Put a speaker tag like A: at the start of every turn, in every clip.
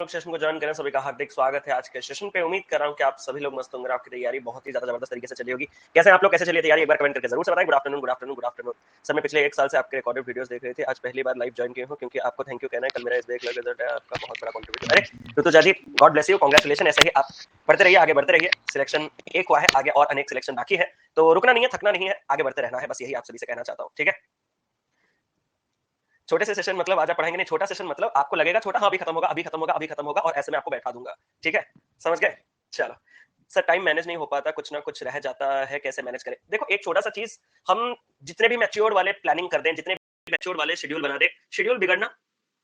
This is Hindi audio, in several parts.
A: सेशन को ज्वाइन करें सभी का हार्दिक स्वागत है आज के सेशन पे। उम्मीद कर रहा हूं कि आप सभी लोग मस्त होंगे, आपकी तैयारी बहुत ही ज्यादा जबरदस्त तरीके से चली होगी। कैसे आप लोग, कैसे चली तैयारी, एक बार कमेंट करके जरूर से बताएं। Good afternoon, good afternoon, good afternoon. Sir मैं पिछले 1 साल से आपके रिकॉर्डेड वीडियोस देख रहे थे, आज पहली बार लाइव ज्वाइन किए हूं क्योंकि आपको थैंक यू कहना है। कल मेरा एसबीआई क्लर्क रिजल्ट है, आपका बहुत बड़ा कंट्रीब्यूशन। अरे ऋतुजा जी, गॉड ब्लेस यू, कांग्रेचुलेशन। ऐसे ही आप बढ़ते रहिए, आगे बढ़ते रहिए। सिलेक्शन एक हुआ है, आगे और अनेक सिलेक्शन बाकी है, तो रुकना नहीं है, थकना नहीं है, आगे बढ़ते रहना है, बस यही आप सभी से कहना चाहता हूँ। ठीक है, छोटे से सेशन मतलब आज आप पढ़ाएंगे नहीं, छोटा सेशन मतलब आपको लगेगा छोटा, हाँ अभी खत्म होगा, अभी खत्म होगा, अभी खत्म होगा, और ऐसे में आपको बैठा दूंगा। ठीक है, समझ गए? चलो सर, टाइम मैनेज नहीं हो पाता, कुछ ना कुछ रह जाता है, कैसे मैनेज करें? देखो एक छोटा सा चीज, हम जितने भी मैच्योर वाले प्लानिंग कर दें, जितने भी मैच्योर वाले शेड्यूल बना दे, शेड्यूल बिगड़ना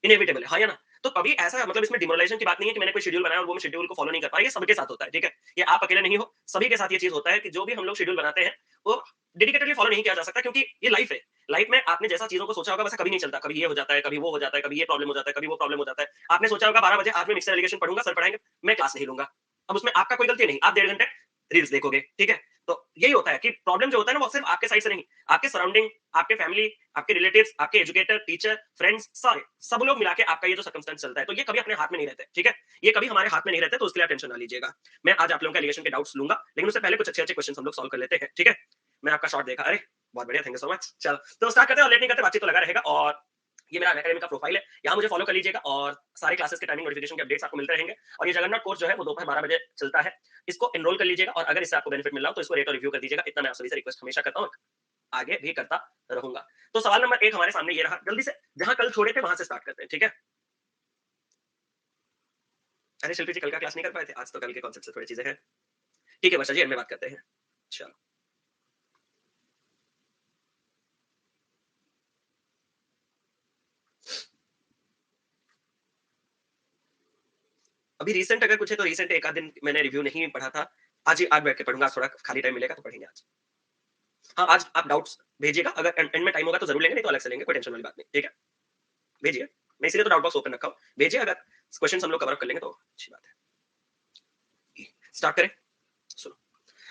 A: इनेविटेबल है, हाँ या ना? तो कभी ऐसा मतलब इसमें डिमोरलाइजेशन की बात नहीं है कि मैंने कोई शेड्यूल बनाया और वो मैं शेड्यूल को फॉलो नहीं कर पाया। ये सबके साथ होता है, ठीक है? ये आप अकेले नहीं हो, सभी के साथ ये चीज होता है कि जो भी हम लोग शेड्यूल बनाते हैं वो डेडिकेटेडली फॉलो नहीं किया जा सकता, क्योंकि ये लाइफ है। लाइफ में आपने जैसा चीजों को सोचा होगा वैसा कभी नहीं चलता। कभी ये हो जाता है, कभी वो हो जाता है, कभी ये प्रॉब्लम हो जाता है, कभी वो प्रॉब्लम हो जाता है। आपने सोचा होगा 12 बजे आज मैं मिक्सर एलिगेशन पढ़ूंगा, सर पढ़ाएंगे, मैं क्लास नहीं लूंगा। अब उसमें आपका कोई गलती नहीं, आप 1.5 घंटे रील्स देखोगे, ठीक है? तो यही होता है कि प्रॉब्लम जो होता है ना वो सिर्फ आपके साइड से नहीं, आपके सराउंडिंग, आपके फैमिली, आपके रिलेटिव्स, आपके एजुकेटर, टीचर, फ्रेंड्स, सारे सब लोग मिला के आपका ये जो सर्कमस्टेंस चलता है, तो ये कभी अपने हाथ में नहीं रहते, ठीक है? ये कभी हमारे हाथ में नहीं रहते, तो उसके लिए आप टेंशन ना लीजिएगा। मैं आज आप लोगों के एलिगेशन के डाउट्स लूंगा, लेकिन उससे पहले कुछ अच्छे-अच्छे क्वेश्चन हम लोग सॉल्व कर लेते हैं, ठीक है? मैं आपका शॉट देखा, अरे बहुत बढ़िया, थैंक यू सो मच। चलो तो स्टार्ट करते हैं, और लेट नहीं करते, बातचीत तो लगा रहेगा। और ये मेरा अनअकैडमी का प्रोफाइल है, यहाँ मुझे फॉलो कर लीजिएगा, और सारे क्लासेस के टाइमिंग नोटिफिकेशन के अपडेट्स आपको मिलते रहेंगे। और ये जगन्नाथ कोर्स जो है वो दोपहर 12 बजे चलता है, इसको एनरोल कर लीजिएगा, और अगर इससे आपको बेनिफिट मिल रहा हो तो इसको रेट और रिव्यू कर दीजिएगा। इतना मैं आप सभी से रिक्वेस्ट हमेशा करता हूँ, आगे भी करता रहूंगा। तो सवाल नंबर 1 हमारे सामने ये रहा, जल्दी से जहां कल छोड़े थे वहां से स्टार्ट करते हैं, ठीक है? अरे शिल्पी जी, कल का क्लास नहीं कर पाए थे, आज तो कल के कॉन्सेप्ट से थोड़ी चीजें हैं, ठीक है? वर्षा जी, एंड में बात करते हैं। चलो, अभी रिसेंट अगर कुछ है तो रिसेंट एक आध दिन मैंने रिव्यू नहीं पढ़ा था, आज ही आज बैठ के पढ़ूंगा, आज थोड़ा खाली टाइम मिलेगा तो पढ़ेंगे आज। हाँ, आज आप डाउट्स भेजिएगा, अगर एंड में टाइम होगा तो जरूर लेंगे, नहीं तो अलग से लेंगे, कोई टेंशन वाली बात नहीं, ठीक है? भेजिए, मैं इसीलिए तो डाउट बॉक्स ओपन रखा हूँ, भेजिए, अगर क्वेश्चन हम लोग कवर अप कर लेंगे तो अच्छी बात है। स्टार्ट करें, सुनो।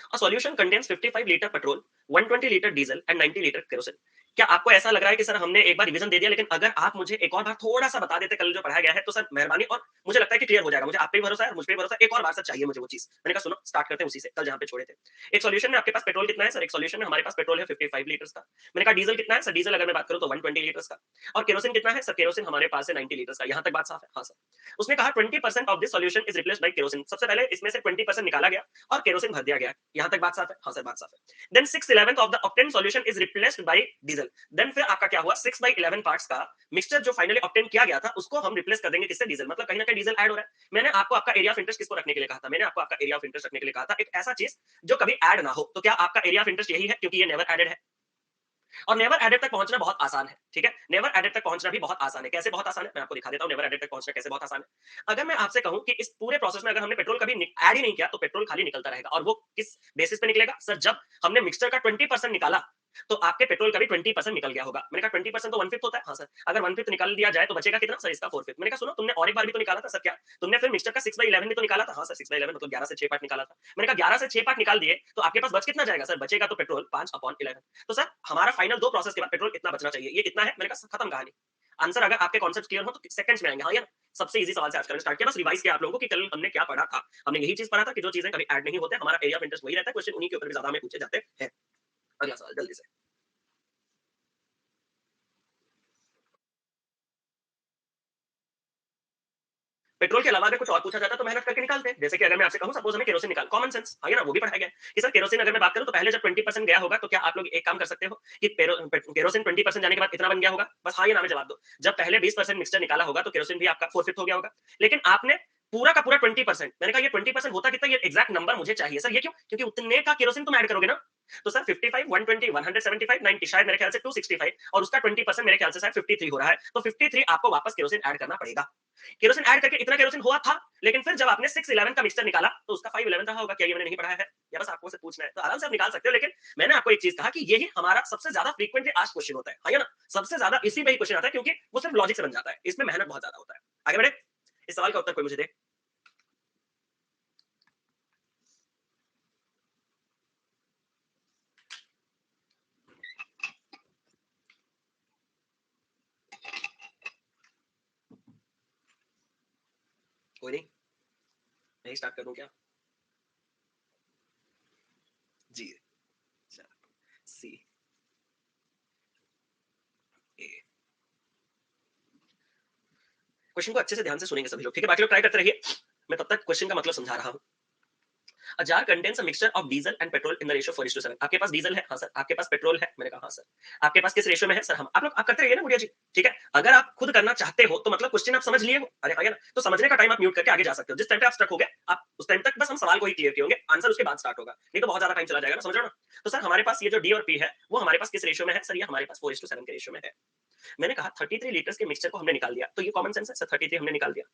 A: A solution contains 55 litre petrol, 120 litre diesel and 90 litre kerosene. क्या आपको ऐसा लग रहा है कि सर हमने एक बार रिवीजन दे दिया, लेकिन अगर आप मुझे एक और बार थोड़ा सा बता देते कल जो पढ़ाया गया है तो सर मेहरबानी, और मुझे लगता है कि क्लियर हो जाएगा। मुझे आप पे भी भरोसा है, मुझ पे भी भरोसा है, एक और बार सर चाहिए मुझे वो चीज। मैंने कहा सुनो, स्टार्ट करते हैं उसी से, कल जहां पे छोड़े थे। एक सॉल्यूशन में आपके पास पेट्रोल कितना है सर? एक सॉल्यूशन में हमारे पास पेट्रोल है 55 लीटर्स का। मैंने कहा डीजल कितना है सर? डीजल अगर मैं बात करूं तो 120 लीटर्स का। और केरोसिन कितना है सर? केरोसिन हमारे पास है 90 लीटर्स का। यहां तक बात साफ है? हाँ सर। उसने कहा 20% of this solution is replaced bye kerosene. सबसे पहले इसमें से 20% निकाला गया और केरोसिन भर दिया गया। यहां तक बात साफ है? हाँ सर, बात साफ है। Then 6/11 of the octane solution is replaced by diesel. Then फिर आपका क्या हुआ? 6/11 पार्ट्स का मिक्सचर जो फाइनली ऑक्टेन किया गया था उसको हम रिप्लेस कर देंगे किससे? डीजल। मतलब कहीं ना कहीं डीजल ऐड हो रहा है। मैंने आपको आपका एरिया ऑफ इंटरेस्ट किसको रखने के लिए कहा था? मैंने आपको आपका एरिया ऑफ इंटरेस्ट रखने के लिए कहा था एक ऐसा चीज जो कभी ऐड ना हो। तो क्या आपका एरिया ऑफ इंटरेस्ट यही है? क्योंकि ये नेवर एडेड है, और नेवर एडेड तक पहुंचना बहुत आसान है, ठीक है? नेवर एडेड तक पहुंचना भी बहुत आसान है। कैसे बहुत आसान है? मैं आपको दिखा देता हूं नेवर एडेड तक पहुंचना कैसे बहुत आसान है। अगर मैं आपसे कहूं कि इस पूरे प्रोसेस में अगर हमने पेट्रोल कभी ऐड ही नहीं किया तो पेट्रोल खाली निकलता रहेगा, और वो किस बेसिस पे निकलेगा सर? जब हमने मिक्सचर का 20% निकाला तो आपके पेट्रोल का भी 20% निकल गया होगा। मैंने कहा 20% तो 1/5 होता है। हाँ सर। अगर 1/5 निकाल दिया जाए तो बचेगा कितना सर? इसका 4/5। मैंने कहा सुनो, तुमने और एक बार भी तो निकाला था सर। क्या तुमने फिर मिक्सचर का 6/11 भी तो निकाला था? हाँ सर, 6/11 मतलब 11 से 6 पार्ट निकाला था। मैंने कहा 11 से 6 पार्ट निकाल दिए तो आपके पास बच कितना जाएगा सर? बचेगा तो पेट्रोल 5/11। तो सर हमारा फाइनल 2 प्रोसेस के बाद पेट्रोल इतना बचना चाहिए। ये इतना है, मैंने कहा खत्म कहानी। आंसर अगर आपके कॉन्सेप्ट क्लियर हो तो सेकंड्स में आएंगे, हाँ या ना? सबसे इजी सवाल से आज करना स्टार्ट किया, बस रिवाइज किया आप लोगों को कि कल हमने क्या पढ़ा था। हमने यही चीज पढ़ा था कि जो चीजें कभी ऐड नहीं होते, हमारा एरिया ऑफ इंटरेस्ट वही रहता है, क्वेश्चन उन्हीं के ऊपर भी ज्यादा हमें पूछे जाते हैं। अगला सवाल जल्दी से। पेट्रोल के अलावा अगर कुछ और पूछा जाता तो मेहनत करके निकालते। जैसे कि अगर मैं आपसे कहूं सपोज हमें केरोसिन निकाल, कॉमन सेंस, हाँ, ये ना वो भी पढ़ाया गया कि सर केरोसिन अगर मैं बात करूं तो पहले जब 20% गया होगा तो क्या आप लोग एक काम कर सकते हो कि केरोसिन 20% जाने के बाद कितना बन गया होगा? बस हाँ या ना में जवाब दो। जब पहले 20% मिक्सचर निकाला होगा तो केरोसिन भी आपका 4/5 हो गया होगा। लेकिन आपने पूरा का पूरा 20%, मैंने कहा ये 20% होता कितना? ये एग्जैक्ट नंबर मुझे चाहिए सर। ये क्यों? क्योंकि उतने का केरोसिन तुम ऐड करोगे ना। तो सर 55, 120, 175, 90, शायद मेरे ख्याल से 265, और उसका 20% मेरे ख्याल से शायद 53 हो रहा है। तो 53 आपको वापस केरोसिन ऐड करना पड़ेगा। केरोसिन ऐड करके इतना केरोसिन हुआ था, लेकिन फिर जब आपने 611 का मिक्सचर निकाला तो उसका 511 रहा होगा। क्या ये मैंने नहीं पढ़ाया है? या बस आपको से पूछना है? तो आराम से आप निकाल सकते हो। लेकिन मैंने आपको एक चीज कहा कि यही हमारा सबसे ज्यादा फ्रीक्वेंटली आस्क्ड क्वेश्चन होता है, हाँ या ना? सबसे ज्यादा इसी पे ही क्वेश्चन आता है, क्योंकि वो सिर्फ लॉजिक से बन जाता है, इसमें मेहनत बहुत ज्यादा होता है। आगे बढ़े, इस सवाल का उत्तर कोई मुझे दे। कोई नहीं, मैं ही स्टार्ट कर दूं क्या? जी, सी ए। क्वेश्चन को अच्छे से ध्यान से सुनेंगे सभी लोग, ठीक है? बाकी लोग ट्राई करते रहिए, मैं तब तक क्वेश्चन का मतलब समझा रहा हूँ। A jar contains a mixture of diesel and petrol in the ratio 4:7। आपके पास डीजल है? हाँ सर। आपके पास पेट्रोल है? मैंने कहा हाँ सर। आपके पास किस रेशियो में है? सर हम। आप लोग आप करते रहिए ना गुड़िया जी, ठीक है? अगर आप खुद करना चाहते हो तो मतलब क्वेश्चन आप समझ लिए हो, अरे हाँ या ना? तो समझने का टाइम आप म्यूट करके आगे जा सकते हो। जिस टाइम पे आप स्टक हो गए, आप उस टाइम तक बस हम सवाल को ही क्लियर किए होंगे, आंसर उसके बाद स्टार्ट होगा, नहीं तो बहुत ज्यादा टाइम चला जाएगा ना, समझ रहे हो ना? तो सर हमारे पास ये जो डी और पी है वो हमारे पास किस रेशियो में है? सर ये हमारे पास 4:7 के रेशियो में है। मैंने कहा 33 लीटर्स के मिक्सचर को हमने निकाल दिया, तो ये कॉमन सेंस है सर, 33 हमने निकाल दिया।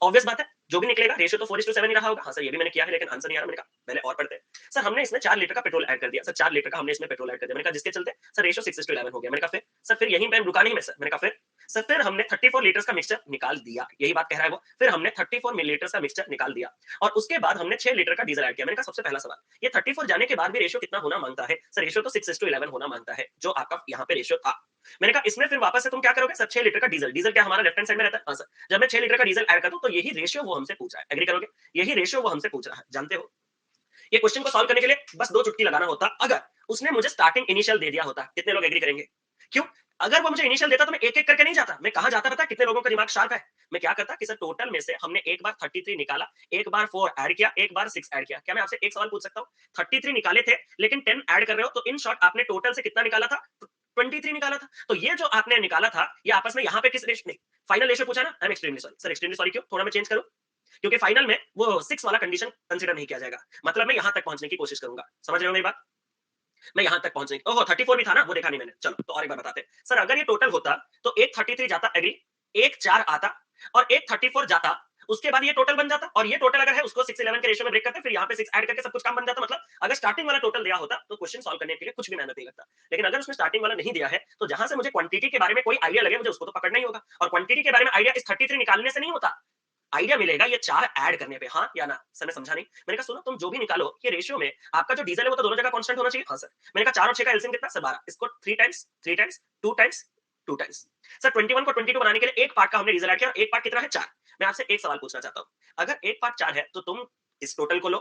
A: ऑब्वियस बात है, जो भी निकलेगा रेशियो तो 4:7 ही रहा होगा। हाँ सर, ये भी मैंने किया है लेकिन आंसर नहीं आ रहा। मैंने कहा पहले और पढ़ते हैं। सर हमने इसमें 4 लीटर का पेट्रोल ऐड कर दिया। सर 4 लीटर का हमने इसमें पेट्रोल ऐड कर दिया। मैंने कहा जिसके चलते सर रेशियो 6:11 हो गया। मैंने कहा फिर सर, फिर यहीं पे रुका नहीं मैं सर। मैंने कहा फिर हमने 34 लीटर्स का मिक्सचर निकाल दिया, यही बात कह रहा है वो। फिर हमने 34 मिलीलीटर्स का मिक्सचर निकाल दिया और उसके बाद हमने 6 लीटर का डीजल ऐड किया। मैंने कहा सबसे पहला सवाल, ये 34 जाने के बाद भी रेशियो कितना होना मांगता है? सर रेशियो तो 6:11 होना मांगता है, जो आपका यहाँ पे रेशियो था। मैंने कहा इसमें फिर वापस से तुम क्या करोगे? सर 6 लीटर का डीजल, डीजल क्या हमारा लेफ्ट हैंड साइड में रहता है? हाँ सर। जब मैं 6 लीटर का डीजल ऐड कर दूं तो यही रेशियो वो हमसे पूछ रहा है, एग्री करोगे? यही रेशियो वो हमसे पूछ रहा है, जानते हो? ये क्वेश्चन को सॉल्व करने के लिए बस 2 चुटकी लगाना होता, अगर उसने मुझे स्टार्टिंग इनिशियल दे दिया होता। कितने लोग एग्री करेंगे? क्यों? अगर वो मुझे इनिशियल देता तो मैं एक-एक करके नहीं जाता। मैं कहां जाता पता है? कितने लोगों का दिमाग शार्प है? मैं क्या करता कि सर टोटल में से हमने एक बार 33 निकाला, एक बार 4 ऐड किया, एक बार 6 ऐड किया। क्या मैं आपसे एक सवाल पूछ सकता हूं? 33 निकाले थे लेकिन 10 ऐड कर रहे हो, तो इन शॉर्ट आपने टोटल से कितना निकाला था? 23 निकाला था। तो ये जो आपने निकाला था, ये आपस में यहां पे किस रेशियो नहीं, फाइनल रेशियो पूछा ना? I am extremely sorry sir. Extremely sorry क्यों? थोड़ा मैं चेंज करूं? क्योंकि फाइनल में वो 6 वाला कंडीशन कंसीडर नहीं किया जाएगा। मतलब मैं यहां तक पहुंचने की कोशिश करूंगा। समझ रहे हो मेरी बात? मैं यहां तक पहुंचने की, ओहो 34 भी था ना, वो देखा नहीं मैंने। चलो तो और एक बार बताते हैं। सर अगर ये टोटल होता तो एक 33 जाता, एग्री, एक 4 आता और एक 34 जाता, उसके बाद ये टोटल बन जाता, और ये टोटल अगर है उसको 6:11 के रेशियो में ब्रेक करते, फिर यहाँ पे 6 ऐड करके सब कुछ काम बन जाता। मतलब अगर स्टार्टिंग वाला टोटल दिया होता तो क्वेश्चन सॉल्व करने के लिए कुछ भी मेहनत नहीं लगता। लेकिन अगर उसने स्टार्टिंग वाला नहीं दिया है, तो जहां से मुझे क्वांटिटी के बारे में कोई आइडिया लगे, मुझे उसको तो पकड़ना ही होगा। और क्वांटिटी के बारे में आइडिया इस 33 निकालने से नहीं होता, आइडिया मिलेगा ये 4 ऐड करने पे। हाँ या ना? सर ने समझा नहीं। मैंने कहा सुनो, तुम जो भी निकालो ये रेशियो में आपका जो डीजल है वो तो दोनों जगह कांस्टेंट होना चाहिए। हाँ सर। मैंने कहा 4 और 6 का एलसीएम कितना? सर 12। इसको 3 times, 3 times, 2 times, 2 times. Sir 21 को 22 बनाने के लिए एक पार्ट का हमने डीजल ऐड किया, और एक पार्ट कितना है? 4। मैं आपसे एक सवाल पूछना चाहता हूं, अगर एक पार्ट 4 है तो तुम इस टोटल को लो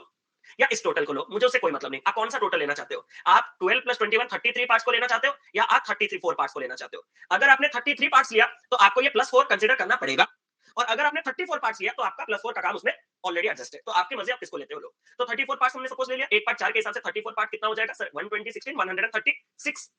A: या इस टोटल को लो, मुझे उससे कोई मतलब नहीं। आप कौन सा टोटल लेना चाहते हो? आप 12 प्लस 21 33 पार्ट्स को लेना चाहते हो, या आप 33 4 पार्ट्स को लेना चाहते हो? अगर आपने 33 पार्ट्स लिया तो आपको ये प्लस 4 कंसीडर करना पड़ेगा, और अगर आपने 34 पार्ट्स लिया तो आपका प्लस 4 का काम उसमें ऑलरेडी एडजस्ट है। तो आपकी मर्जी, आप किसको लेते हो लो। तो 34 पार्ट्स हमने सपोज ले लिया, एक पार्ट 4 के हिसाब से 34 पार्ट कितना हो जाएगा सर? 120 16 136।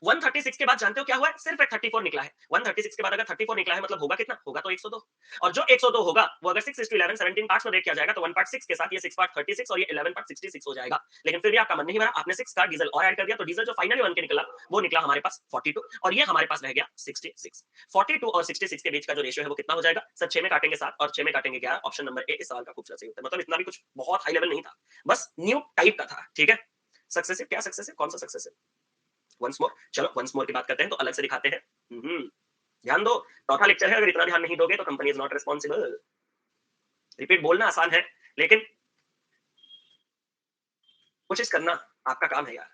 A: 136 के बाद जानते हो क्या हुआ है? सिर्फ एक 34 निकला है। 136 के बाद अगर 34 निकला है, मतलब होगा कितना? होगा तो 102। और जो 102 होगा वो अगर 6 11 17 पार्ट्स में ब्रेक किया जाएगा, तो 1 पार्ट 6 के साथ ये 6 पार्ट 36 और ये 11 पार्ट 66 हो जाएगा। लेकिन फिर भी आपका मन नहीं भरा, आपने 6 का डीजल और ऐड कर दिया, तो डीजल जो फाइनली बन के निकला वो निकला हमारे पास 42, और ये हमारे पास रह गया 66। 42 और 66 के बीच का जो रेशियो है वो कितना हो जाएगा सर? 6 में काटेंगे 7 और 6 में काटेंगे 11। ऑप्शन नंबर ए इस सवाल का खूबसूरत सही उत्तर। मतलब इतना भी कुछ बहुत हाई लेवल नहीं था, बस न्यू टाइप का था, ठीक है? सक्सेसिव क्या सक्सेसिव? कौन सा सक्सेसिव? वंस मोर, चलो वंस मोर की बात करते हैं तो अलग से दिखाते हैं। ध्यान दो, चौथा लेक्चर है, अगर इतना ध्यान नहीं दोगे तो company is not responsible. Repeat बोलना आसान है, लेकिन कोशिश करना आपका काम है यार।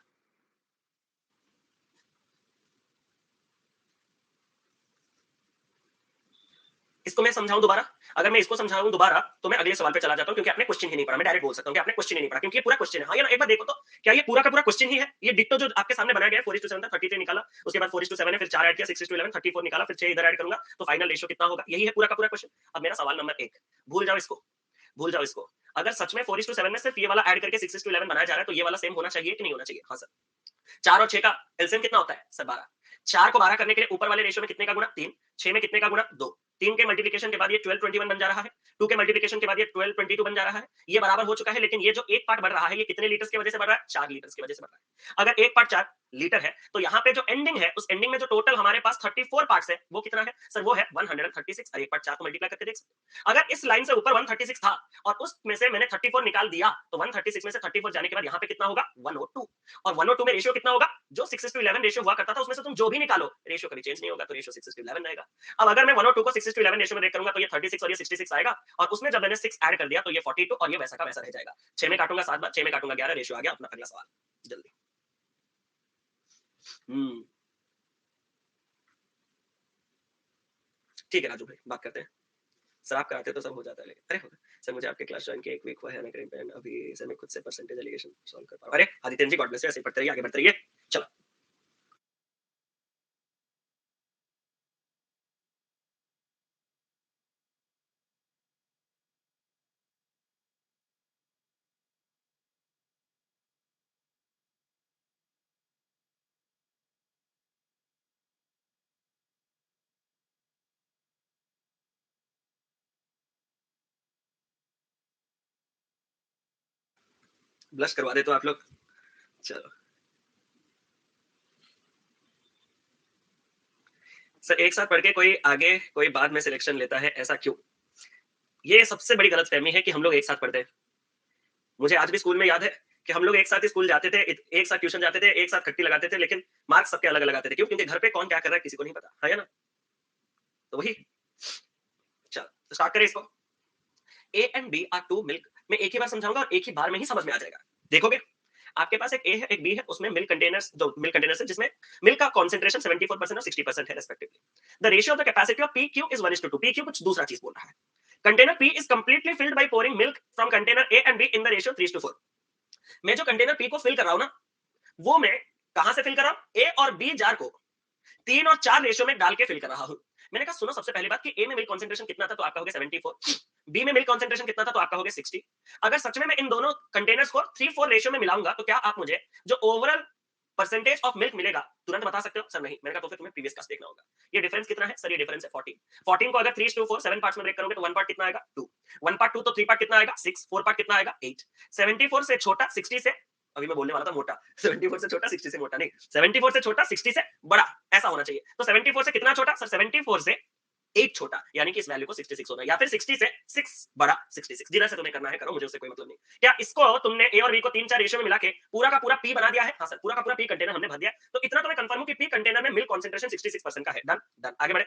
A: इसको मैं समझाऊं दोबारा? अगर मैं इसको समझाऊं दोबारा तो मैं अगले सवाल पे चला जाता हूं, क्योंकि आपने क्वेश्चन ही नहीं पढ़ा। मैं डायरेक्ट बोल सकता हूं कि आपने क्वेश्चन ही नहीं पढ़ा, क्योंकि ये पूरा क्वेश्चन है। हाँ या ना? एक बार देखो तो, क्या ये पूरा का पूरा क्वेश्चन ही है? ये डिट्टो जो आपके सामने बनाया गया है, 4:7 था, 33 निकाला, उसके बाद 4:7 है, फिर 4 ऐड किया, 6:11 34 निकाला, फिर 6 इधर ऐड करूंगा तो फाइनल रेशियो कितना होगा? यही है पूरा का पूरा क्वेश्चन। अब मेरा सवाल नंबर 1, भूल जाओ इसको, भूल जाओ इसको। अगर सच में 4:7 में सिर्फ ये वाला ऐड करके 6:11 बनाया जा रहा है, तो ये वाला सेम होना चाहिए कि नहीं होना चाहिए? हाँ सर। 4 और 6 का एलसीएम कितना होता है सर? 12। 4 को 12 करने के लिए ऊपर वाले रेशियो में कितने का गुणा? 3। 6 में कितने का गुणा? 2। 3 के मल्टीप्लिकेशन के बाद ये 12 21 बन जा रहा है। 2 के मल्टीप्लिकेशन के बाद ये 12 22 बन जा रहा है। ये बराबर हो चुका है, लेकिन ये जो एक पार्ट बढ़ रहा है, ये कितने लीटर्स की वजह से बढ़ रहा है? 4 लीटर्स की वजह से बढ़ रहा है। अगर एक पार्ट 4 लीटर है, तो यहाँ पे जो एंडिंग है, उस एंडिंग में जो टोटल हमारे पास 34 पार्ट्स है, वो कितना है सर? वो है 136। और एक पार्ट 4 को मल्टीप्लाई करके देख सकते हो। अगर इस लाइन से ऊपर 136 था और उसमें से मैंने 34 निकाल दिया, तो 136 में से 34 जाने के बाद यहाँ पे कितना होगा? 102। और 102 में रेशियो कितना होगा? जो 6:11 रेशियो हुआ करता था, उसमें से तुम जो भी निकालो रेशियो कभी चेंज नहीं होगा, तो रेशियो 6:11 रहेगा। अब अगर मैं 102 को 6:11 रेशियो में ब्रेक करूंगा, तो ये 36 और ये 66 आएगा, और उसमें जब मैंने 6 ऐड कर दिया तो ये 42, और ये वैसा का वैसा रह जाएगा। 6 में काटूंगा 7 बार, 6 में काटूंगा 11, रेशियो आ गया अपना। अगला सवाल जल्दी। हम्म ठीक है राजू भाई, बात करते हैं। सर आप कराते तो सब हो जाता है, लेकिन अरे सर मुझे आपके क्लास ज्वाइन किया 1 वीक हुआ है, ना करीबन अभी सर मैं खुद से परसेंटेज एलिगेशन सॉल्व कर पा रहा हूँ। अरे Aditya ji, God bless you, ऐसे ही पढ़ते रहिए, आगे बढ़ते रहिए। चलो, ब्लश करवा दे तो आप लोग। चलो, सर एक साथ पढ़ के कोई आगे, कोई बाद में सिलेक्शन लेता है, ऐसा क्यों? ये सबसे बड़ी गलतफ़हमी है कि हम लोग एक साथ पढ़ते हैं। मुझे आज भी स्कूल में याद है कि हम लोग एक साथ ही स्कूल जाते थे, एक साथ ट्यूशन जाते थे, एक साथ खट्टी लगाते थे, लेकिन मार्क्स सबके अलग-अलग आते थे। क्यों? क्योंकि घर पे कौन क्या कर रहा है किसी को नहीं पता। है या ना? तो वही, चलो तो स्टार्ट करें इसको। A and B are two milk. मैं एक ही बार समझाऊंगा और एक ही बार में ही समझ में आ जाएगा। देखोगे, आपके पास एक ए है, एक बी है, उसमें मिल्क कंटेनर्स, जो मिल्क कंटेनर्स है, जिसमें मिल्क का कॉन्सेंट्रेशन 74% और 60% है respectively. The ratio of the capacity of P Q is 1:2। P Q कुछ दूसरा चीज बोल रहा है। Container P is completely filled by pouring milk from container A and be in the ratio 3:4। मैं जो कंटेनर पी को फिल कर रहा हूं ना, वो मैं कहां से फिल कर रहा हूं? ए और बी जार को 3 और 4 रेशियो में डाल के फिल कर रहा हूं। मैंने कहा सुनो, सबसे पहली बात कि ए में मिल्क कॉन्सेंट्रेशन कितना था, तो आपका हो गया 74। बी में मिल्क कॉन्सेंट्रेशन कितना था, तो आपका हो गया 60। अगर सच में मैं इन दोनों कंटेनर्स को 3-4 रेशियो में मिलाऊंगा, तो क्या आप मुझे जो ओवरऑल परसेंटेज ऑफ मिल्क मिलेगा तुरंत बता सकते हो? सर नहीं। मैंने कहा तो फिर तुम्हें प्रीवियस क्लास देखना होगा। ये डिफरेंस कितना है? सर ये डिफरेंस है 14। 14 को अगर 3:4 7 पार्ट्स में ब्रेक करोगे तो 1 पार्ट कितना आएगा? 2। 1 पार्ट 2 तो 3 पार्ट कितना आएगा? 6। 4 पार्ट कितना आएगा? 8। 74 से छोटा 60 से, अभी मैं बोलने वाला था मोटा, 74 से छोटा 60 से मोटा नहीं, 74 से छोटा 60 से बड़ा, ऐसा होना चाहिए। तो 74 से कितना छोटा? सर 74 से 8 छोटा, यानी कि इस वैल्यू को 66 होना है, या फिर 60 से 6 बड़ा 66। जिधर से तुम्हें करना है करो, मुझे उससे कोई मतलब नहीं। क्या इसको तुमने ए और बी को 3-4 रेशियो में मिला के पूरा का पूरा पी बना दिया है? हाँ सर, पूरा का पूरा पी कंटेनर हमने भर दिया है। तो इतना तो मैं कंफर्म हूं कि पी कंटेनर में मिल्क कॉन्सेंट्रेशन 66% का है। डन डन, आगे बढ़े।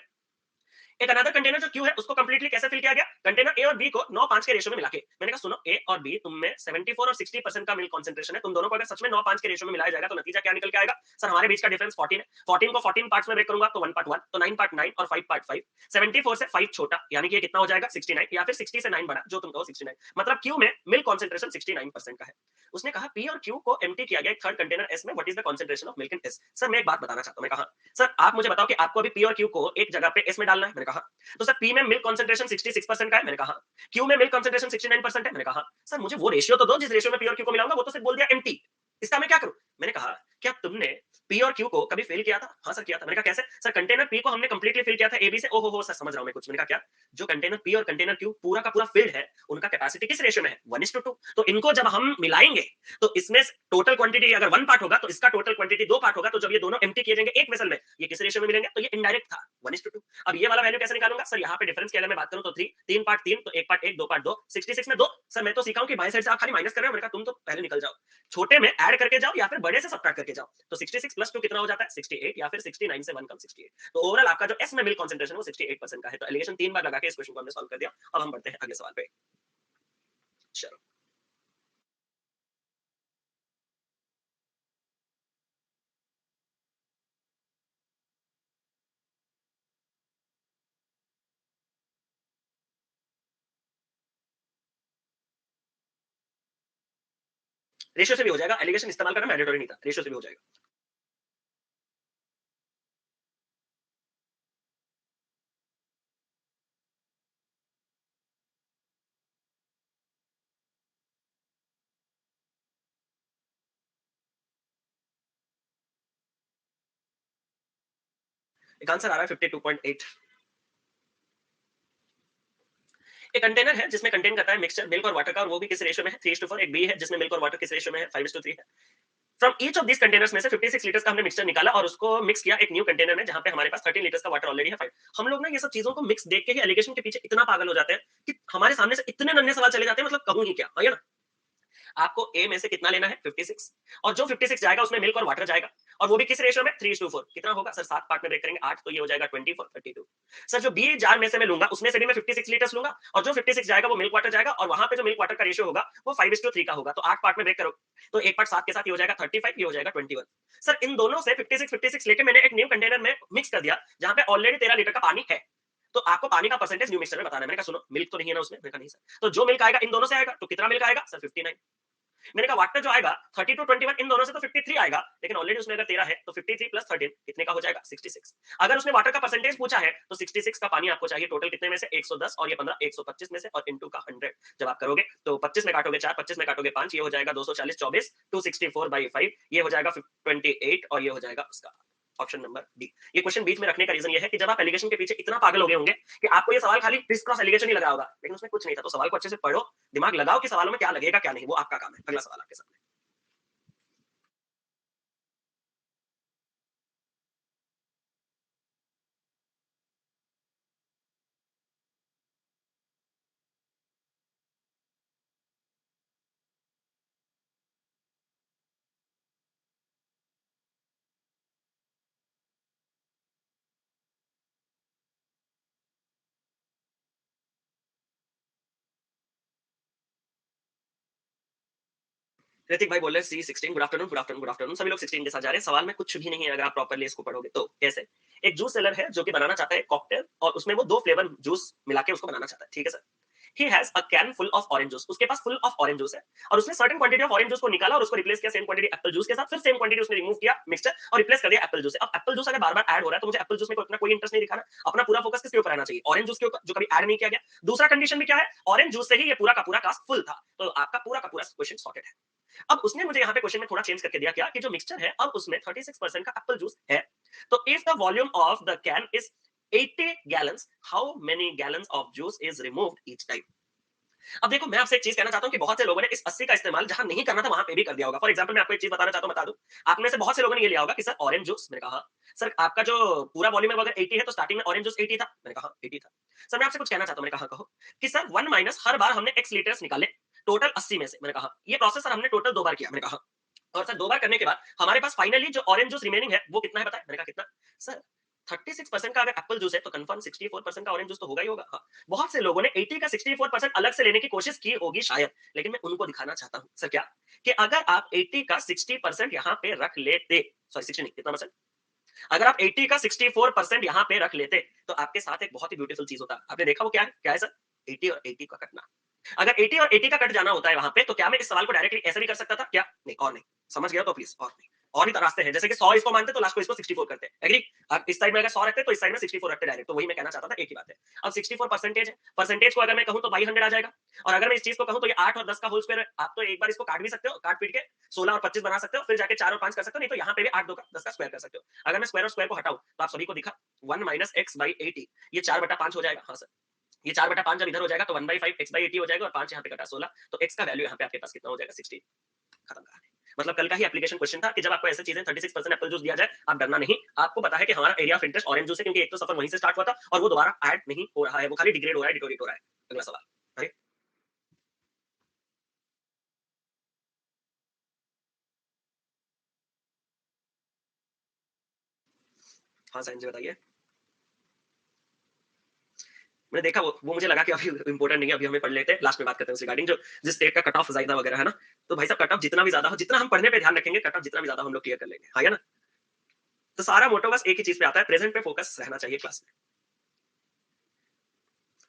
A: एक अनदर कंटेनर जो क्यू है, उसको कंप्लीटली कैसे फिल किया गया? कंटेनर ए और बी को 9-5 के रेशियो में मिला के। मैंने कहा सुनो, ए और बी तुम में 74 और 60% का मिल्क कॉन्सेंट्रेशन है। तुम दोनों को अगर सच में 9-5 के रेशियो में मिलाया जाएगा तो नतीजा क्या निकल के आएगा? सर हमारे बीच का डिफरेंस 14 है। 14 को 14 पार्ट्स में ब्रेक करूंगा तो 1 पार्ट 1, तो 9 पार्ट 9 और 5 पार्ट 5। 74 से 5 छोटा, यानी कि ये कितना हो जाएगा? 69, या फिर 60 से 9 बड़ा, जो तुम कहो 69। मतलब क्यू में मिल्क कॉन्सेंट्रेशन 69% का है। उसने कहा पी और क्यू को एम्प्टी किया गया एक थर्ड कंटेनर एस में, what is the concentration of milk in S? Sir मैं एक बात बताना चाहता हूं। मैं कहा सर आप मुझे बताओ कि आपको अभी पी और क्यू को एक जगह पे एस में डालना है। मैंने कहा तो सर पी में मिल्क कॉन्सेंट्रेशन 66% का है। मैंने कहा क्यू में मिल्क कॉन्सेंट्रेशन 69% है। मैंने कहा सर मुझे वो रेशियो तो दो जिस रेशियो में पी और क्यू को मिलाऊंगा। वो तो सिर्फ बोल दिया एम्प्टी, इसका मैं क्या करूं? मैंने कहा क्या तुमने पी और क्यू को कभी फिल किया था? हाँ सर किया था। मैंने कहा कैसे? सर कंटेनर पी को हमने कंप्लीटली फिल किया था ए बी से। ओहो हो सर, समझ रहा हूं मैं कुछ। मैंने कहा क्या? जो कंटेनर पी और कंटेनर क्यू पूरा का पूरा फिल्ड है, उनका कैपेसिटी किस रेशियो में है? 1:2। तो इनको जब हम मिलाएंगे तो इसमें टोटल क्वांटिटी अगर 1 पार्ट होगा तो इसका टोटल क्वांटिटी 2 पार्ट होगा। तो जब ये दोनों एम्प्टी किए जाएंगे एक वेसल में, ये किस रेशियो में मिलेंगे? तो ये इनडायरेक्ट था 1:2। अब ये वाला वैल्यू कैसे निकालूंगा? सर यहाँ पे डिफरेंस की अगर मैं बात करूं तो 3 3 पार्ट 3 तो 1 पार्ट 1 2 पार्ट 2, 66 में 2। सर मैं तो सीखा हूं कि बाएं साइड से आप खाली माइनस कर रहे हो। मैंने कहा तुम तो पहले निकल जाओ, छोटे में ऐड करके जाओ या फिर बड़े से सब्ट्रैक्ट करके जाओ। तो 66 प्लस 2 कितना हो जाता है? 68, या फिर 69 से 1 कम 68। तो ओवरऑल आपका जो एस में मिल्क कॉन्सेंट्रेशन है वो 68% का है। तो एलिगेशन 3 बार लगा के इस क्वेश्चन को हमने सॉल्व कर दिया। अब हम बढ़ते हैं अगले सवाल पे। चलो, रेशियो से भी हो जाएगा, एलिगेशन इस्तेमाल करना मैंडेटरी नहीं था, रेशियो से भी हो जाएगा। एक आंसर आ रहा है 52.8। एक कंटेनर है जिसमें कंटेन करता है मिक्सचर मिल्क और वाटर का, और वो भी किस रेशियो में है? 3:4। एक बी है जिसमें मिल्क और वाटर किस रेशियो में है? 5:3 है। From each of this containers में से 56 लीटर्स का हमने मिक्सचर निकाला और उसको मिक्स किया एक न्यू कंटेनर में, जहां पे हमारे पास 13 लीटर्स का वाटर ऑलरेडी है 5। हम लोग ना ये सब चीजों को मिक्स देख के ही एलिगेशन के पीछे इतना पागल हो जाते हैं कि हमारे सामने से इतने नन्हे सवाल चले जाते हैं, मतलब कहूं ही क्या, है ना? आपको ए में से कितना लेना है? 56, और जो 56 जाएगा उसमें मिल्क और वाटर जाएगा, और वो भी किस रेशियो में? 3:4। कितना होगा सर? 7 पार्ट में ब्रेक करेंगे 8, तो ये हो जाएगा 24 32। सर जो बी जार में से मैं लूंगा उसमें से भी मैं 56 लीटर्स लूंगा, और जो 56 जाएगा वो मिल्क वाटर जाएगा, और वहां पे जो मिल्क वाटर का रेशियो होगा वो 5:3 का होगा। तो 8 पार्ट में ब्रेक करो तो एक पार्ट 7 के साथ ये हो जाएगा 35, ये हो जाएगा 21। सर इन दोनों से 56 56 लेके मैंने एक न्यू कंटेनर में मिक्स कर दिया जहां पे ऑलरेडी 13 लीटर का पानी है। तो आपको पानी का परसेंटेज न्यू मिक्सचर में बताना है। मैंने कहा सुनो मिल्क तो नहीं है ना उसमें, मैंने कहा नहीं सर। तो जो मिल्क आएगा इन दोनों से आएगा, तो कितना मिल्क आएगा सर 59। मैंने कहा वाटर जो आएगा 30 टू 21 इन दोनों से तो 53 आएगा, लेकिन ऑलरेडी उसमें अगर 13 है तो 53 प्लस 13 कितने का हो जाएगा 66। अगर उसने वाटर का परसेंटेज पूछा है तो 66 का पानी आपको चाहिए टोटल कितने में से 110 और ये 15 125 में से और इनटू का 100 जब आप करोगे तो 25 में काटोगे 4, 25 में काटोगे 5, ये हो जाएगा 240 24 264 बाई 5, ये हो जाएगा 28 और ये हो जाएगा उसका ऑप्शन नंबर डी। ये क्वेश्चन बीच में रखने का रीजन ये है कि जब आप एलिगेशन के पीछे इतना पागल हो गए होंगे कि आपको ये सवाल खाली क्रिस क्रॉस एलिगेशन ही लगा होगा, लेकिन उसमें कुछ नहीं था। तो सवाल को अच्छे से पढ़ो, दिमाग लगाओ कि सवालों में क्या लगेगा क्या नहीं, वो आपका काम है। अगला सवाल आपके सामने। ऋतिक भाई बोल रहे हैं सी 16 good afternoon good afternoon good afternoon. सभी लोग 16 के साथ जा रहे हैं। सवाल में कुछ भी नहीं है अगर आप प्रॉपर्ली इसको पढ़ोगे तो। कैसे? एक जूस सेलर है जो कि बनाना चाहता है कॉकटेल और उसमें वो दो फ्लेवर जूस मिला के उसको बनाना चाहता है, ठीक है sir. He has a can full of orange juice, उसके पास फुल ऑफ ऑरेंज जूस है और उसने certain quantity of orange juice को निकाला और उसको रिप्लेस किया सेम क्वांटिटी एप्पल जूस के साथ, फिर सेम क्वांटिटी उसने रिमूव किया मिक्सचर और रिप्लेस कर दिया एप्पल जूस से। अब एप्पल जूस अगर बार बार ऐड हो रहा है तो मुझे एप्पल जूस में अपना कोई इंटरेस्ट नहीं दिखाना, अपना पूरा फोकस किसके ऊपर रहना चाहिए, ऑरेंज जूस के ऊपर जो कभी ऐड नहीं किया गया। दूसरा कंडीशन भी क्या है, ऑरेंज जूस से ही ये पूरा का पूरा कास्ट फुल था, तो आपका पूरा का पूरा क्वेश्चन सॉर्टेड है। अब उसने मुझे यहाँ पे क्वेश्चन में थोड़ा चेंज करके दिया क्या कि जो मिक्सचर है अब उसमें 36% का एप्पल जूस है, तो if the volume of the can is 80 gallons, how many gallons of juice is removed each time. अब देखो मैं आपसे एक चीज कहना चाहता हूं कि बहुत से लोगों ने इस 80 का इस्तेमाल जहां नहीं करना था वहां पे भी कर दिया होगा। फॉर एग्जांपल मैं आपको एक चीज बताना चाहता हूं, बता दूं। आप में से बहुत से लोगों ने ये लिया होगा कि सर ऑरेंज जूस, मैंने कहा हाँ। सर आपका जो पूरा वॉल्यूम है वो अगर 80 है तो स्टार्टिंग में ऑरेंज जूस 80 था, मैंने कहा 80 था। सर मैं आपसे कुछ कहना चाहता हूं, मैंने कहा कहो कि सर 1 माइनस हर बार हमने x लीटर्स निकाले टोटल 80 में से, मैंने कहा ये प्रोसेस सर हमने टोटल 2 बार किया, मैंने कहा। और सर 2 बार करने के बाद हमारे पास फाइनली जो ऑरेंज जूस रिमेनिंग है वो कितना है बताएं, मैंने कहा कितना। सर 36% का अगर एप्पल जूस है तो कंफर्म 64% का ऑरेंज जूस तो होगा ही होगा। हाँ, बहुत से लोगों ने 80 का 64% अलग से लेने की कोशिश की होगी शायद, लेकिन मैं उनको दिखाना चाहता हूं सर क्या कि अगर आप 80 का 60% यहां पे रख लेते, सॉरी 60 नहीं कितना परसेंट, अगर आप 80 का 64% यहां पे रख लेते तो आपके साथ एक बहुत ही ब्यूटीफुल चीज होता। आपने देखा वो क्या है सर, 80 और 80 का कटना। अगर 80 और 80 का कट जाना होता है वहां पे तो क्या मैं इस सवाल को डायरेक्टली ऐसे भी कर सकता था क्या, नहीं और नहीं। समझ गया तो प्लीज और नहीं, और भी तो रास्ते हैं, जैसे कि 100 इसको मानते तो लास्ट को इसको 64 करते, एग्री। अब इस साइड में अगर 100 रखते तो इस साइड में 64 रखते डायरेक्ट, तो वही मैं कहना चाहता था, एक ही बात है। अब 64 परसेंटेज है, परसेंटेज को अगर मैं कहूं तो बाई 100 आ जाएगा, और अगर मैं इस चीज को कहूं तो ये 8 और 10 का होल स्क्वायर है। आप तो एक बार इसको काट भी सकते हो, काट पीट के 16 और 25 बना सकते हो, फिर जाके 4 और 5 कर सकते हो, नहीं तो यहाँ पे भी 8 2 का 10 का स्क्वायर कर सकते हो। अगर मैं स्क्वायर और स्क्वायर को हटाऊं तो आप सभी को दिखा 1 माइनस एक्स बाई 80, ये 4/5 हो जाएगा। हाँ सर, ये 4/5 जब इधर हो जाएगा तो 1/5 x by 80 हो जाएगा और 5 यहाँ पे कटा 16, तो x का वैल्यू यहाँ पे आपके पास कितना हो जाएगा 16। खत्म कहानी। मतलब कल का ही एप्लीकेशन क्वेश्चन था कि जब आपको ऐसे चीजें 36% एप्पल जूस दिया जाए आप डरना नहीं, आपको पता है कि हमारा area of interest orange juice है, क्योंकि एक तो सफर वहीं से स्टार्ट हुआ था और वो दोबारा ऐड नहीं हो रहा है, वो खाली डिग्रेड हो रहा है, डिटोरेट हो रहा है। अगला सवाल। अरे हाँ साइन जी बताइए। मैंने देखा वो मुझे लगा कि अभी इंपॉर्टेंट नहीं है, अभी हमें पढ़ लेते हैं, लास्ट में बात करते हैं उस रिगार्डिंग जो जिस स्टेट का कट ऑफ ज्यादा वगैरह है ना। तो भाई साहब कट ऑफ जितना भी ज्यादा हो, जितना हम पढ़ने पे ध्यान रखेंगे कट ऑफ जितना भी ज्यादा हम लोग क्लियर कर लेंगे, हाँ या ना। तो सारा मोटो बस एक ही चीज पे आता है, प्रेजेंट पे फोकस रहना चाहिए क्लास में।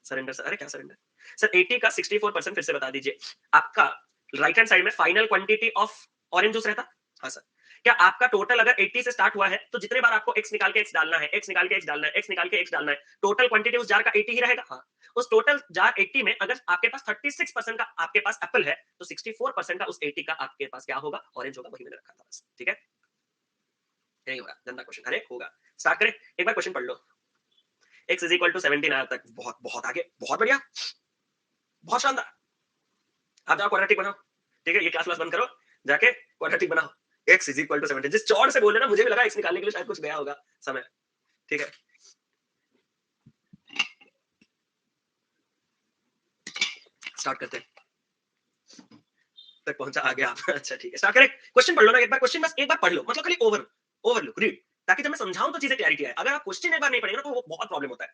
A: सरेंडर सर, अरे क्या सरेंडर सर, 80 का 64% फिर से बता दीजिए। आपका राइट हैंड साइड में final quantity of orange juice रहता। हाँ सर, क्या आपका टोटल अगर 80 से स्टार्ट हुआ है तो जितने बार आपको x निकाल के x डालना है, x निकाल के x डालना है, x निकाल के x डालना है, टोटल क्वांटिटी उस जार का 80 ही रहेगा। हाँ, उस टोटल जार 80 में अगर आपके पास 36% का आपके पास एप्पल है तो 64% का उस 80 का आपके पास क्या होगा, ऑरेंज होगा। वही मैंने रखा था बस, ठीक है। यही होगा गंदा क्वेश्चन। अरे होगा, स्टार्ट करें, एक बार क्वेश्चन पढ़ लो। x इज इक्वल टू 17 आया तक, बहुत बहुत आगे, बहुत बढ़िया, बहुत शानदार। आप जाओ क्वाड्रेटिक बनाओ, ठीक है, ये क्लास बंद करो, जाके क्वाड्रेटिक बनाओ। x इज इक्वल टू 17, जिस चौड़ से बोले ना मुझे भी लगा x निकालने के लिए शायद कुछ गया होगा समय, ठीक है। स्टार्ट करते हैं, तक पहुंचा आ गया आप अच्छा ठीक है, स्टार्ट करें। क्वेश्चन पढ़ लो ना एक बार, क्वेश्चन बस एक बार पढ़ लो, मतलब खाली ओवरलुक रीड, ताकि जब मैं समझाऊं तो चीजें क्लैरिटी आए। अगर आप क्वेश्चन एक बार नहीं पढ़ेंगे ना तो वो बहुत प्रॉब्लम होता है,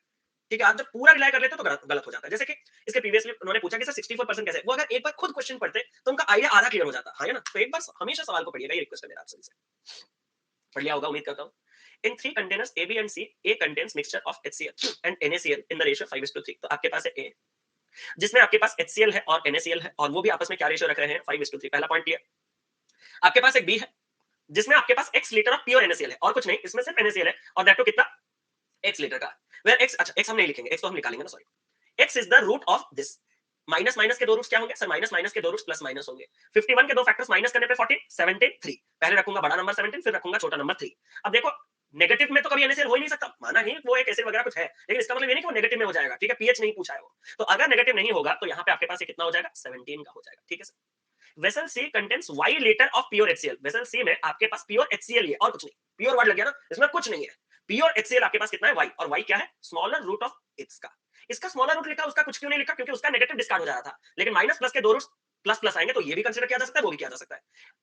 A: ठीक है। आप जब पूरा रिलाई कर लेते हो तो गलत गलत हो जाता है। जैसे कि इसके प्रीवियसली उन्होंने पूछा कि सर 64% कैसे, वो अगर एक बार खुद क्वेश्चन पढ़ते तो उनका आइडिया आधा क्लियर हो जाता, हाँ या ना। तो एक बार हमेशा सवाल को पढ़िएगा, ये रिक्वेस्ट है मेरा आप सभी से। पढ़ लिया होगा उम्मीद करता हूँ। इन 3 containers A, B and C, A contains mixture of HCl and NaCl in the ratio 5:3. तो आपके पास है A, जिसमें आपके पास HCl है और NaCl है, और वो भी आपस में क्या रेशियो रख रहे हैं? 5:3. पहला पॉइंट क्लियर। आपके पास एक B है, जिसमें आपके पास x litre of pure NaCl है, और कुछ नहीं, इसमें सिर्फ NaCl है, और दैट टू कितना? x लीटर का। वेयर x, अच्छा x हम नहीं लिखेंगे, x तो हम निकालेंगे ना, sorry. x is the root of this. Minus minus के दो रूट्स क्या होंगे सर? माइनस माइनस के दो रूट्स प्लस माइनस होंगे। 51 के दो फैक्टर्स माइनस करने पे 14, 17, 3। पहले रखूंगा बड़ा नंबर 17, फिर रखूंगा छोटा नंबर 3। अब देखो, नेगेटिव में तो कभी NaCl हो ही नहीं सकता, माना नहीं वो एक एसिड वगैरह कुछ है, लेकिन इसका मतलब ये नहीं कि वो नेगेटिव में हो जाएगा, ठीक है? पीएच नहीं पूछा है वो, तो अगर नेगेटिव नहीं होगा तो यहाँ पे आपके पास ये कितना हो जाएगा? 17 का हो जाएगा, ठीक है sir. Vessel C contains y litre of pure HCl। Vessel C में आपके पास प्योर HCl ही है और कुछ नहीं। प्योर वर्ड लग गया ना, इसमें कुछ नहीं है। प्योर HCl आपके पास कितना है? y, और y क्या है? स्मॉलर रूट ऑफ x का। इसका स्मॉलर रूट लिखा, उसका कुछ क्यों नहीं लिखा? क्योंकि उसका नेगेटिव डिस्कार्ड हो जा रहा था, लेकिन माइनस प्लस के दो रूट्स प्लस प्लस आएंगे तो ये भी कंसीडर किया जा सकता है, वो भी किया जा सकता है।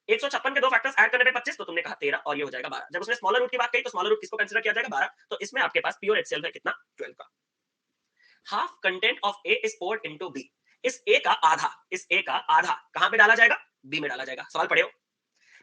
A: 156 के दो फैक्टर्स ऐड करने पे 25, तो तुमने कहा 13, और ये हो जाएगा 12। जब उसने स्मॉलर रूट की बात कही तो स्मॉलर रूट किसको कंसीडर किया जाएगा? 12। तो इसमें आपके पास प्योर HCl है कितना? 12 का। Half content of A is poured into B। इस A का आधा, इस A का आधा कहां पे डाला जाएगा? B में डाला जाएगा। सवाल पढ़े हो?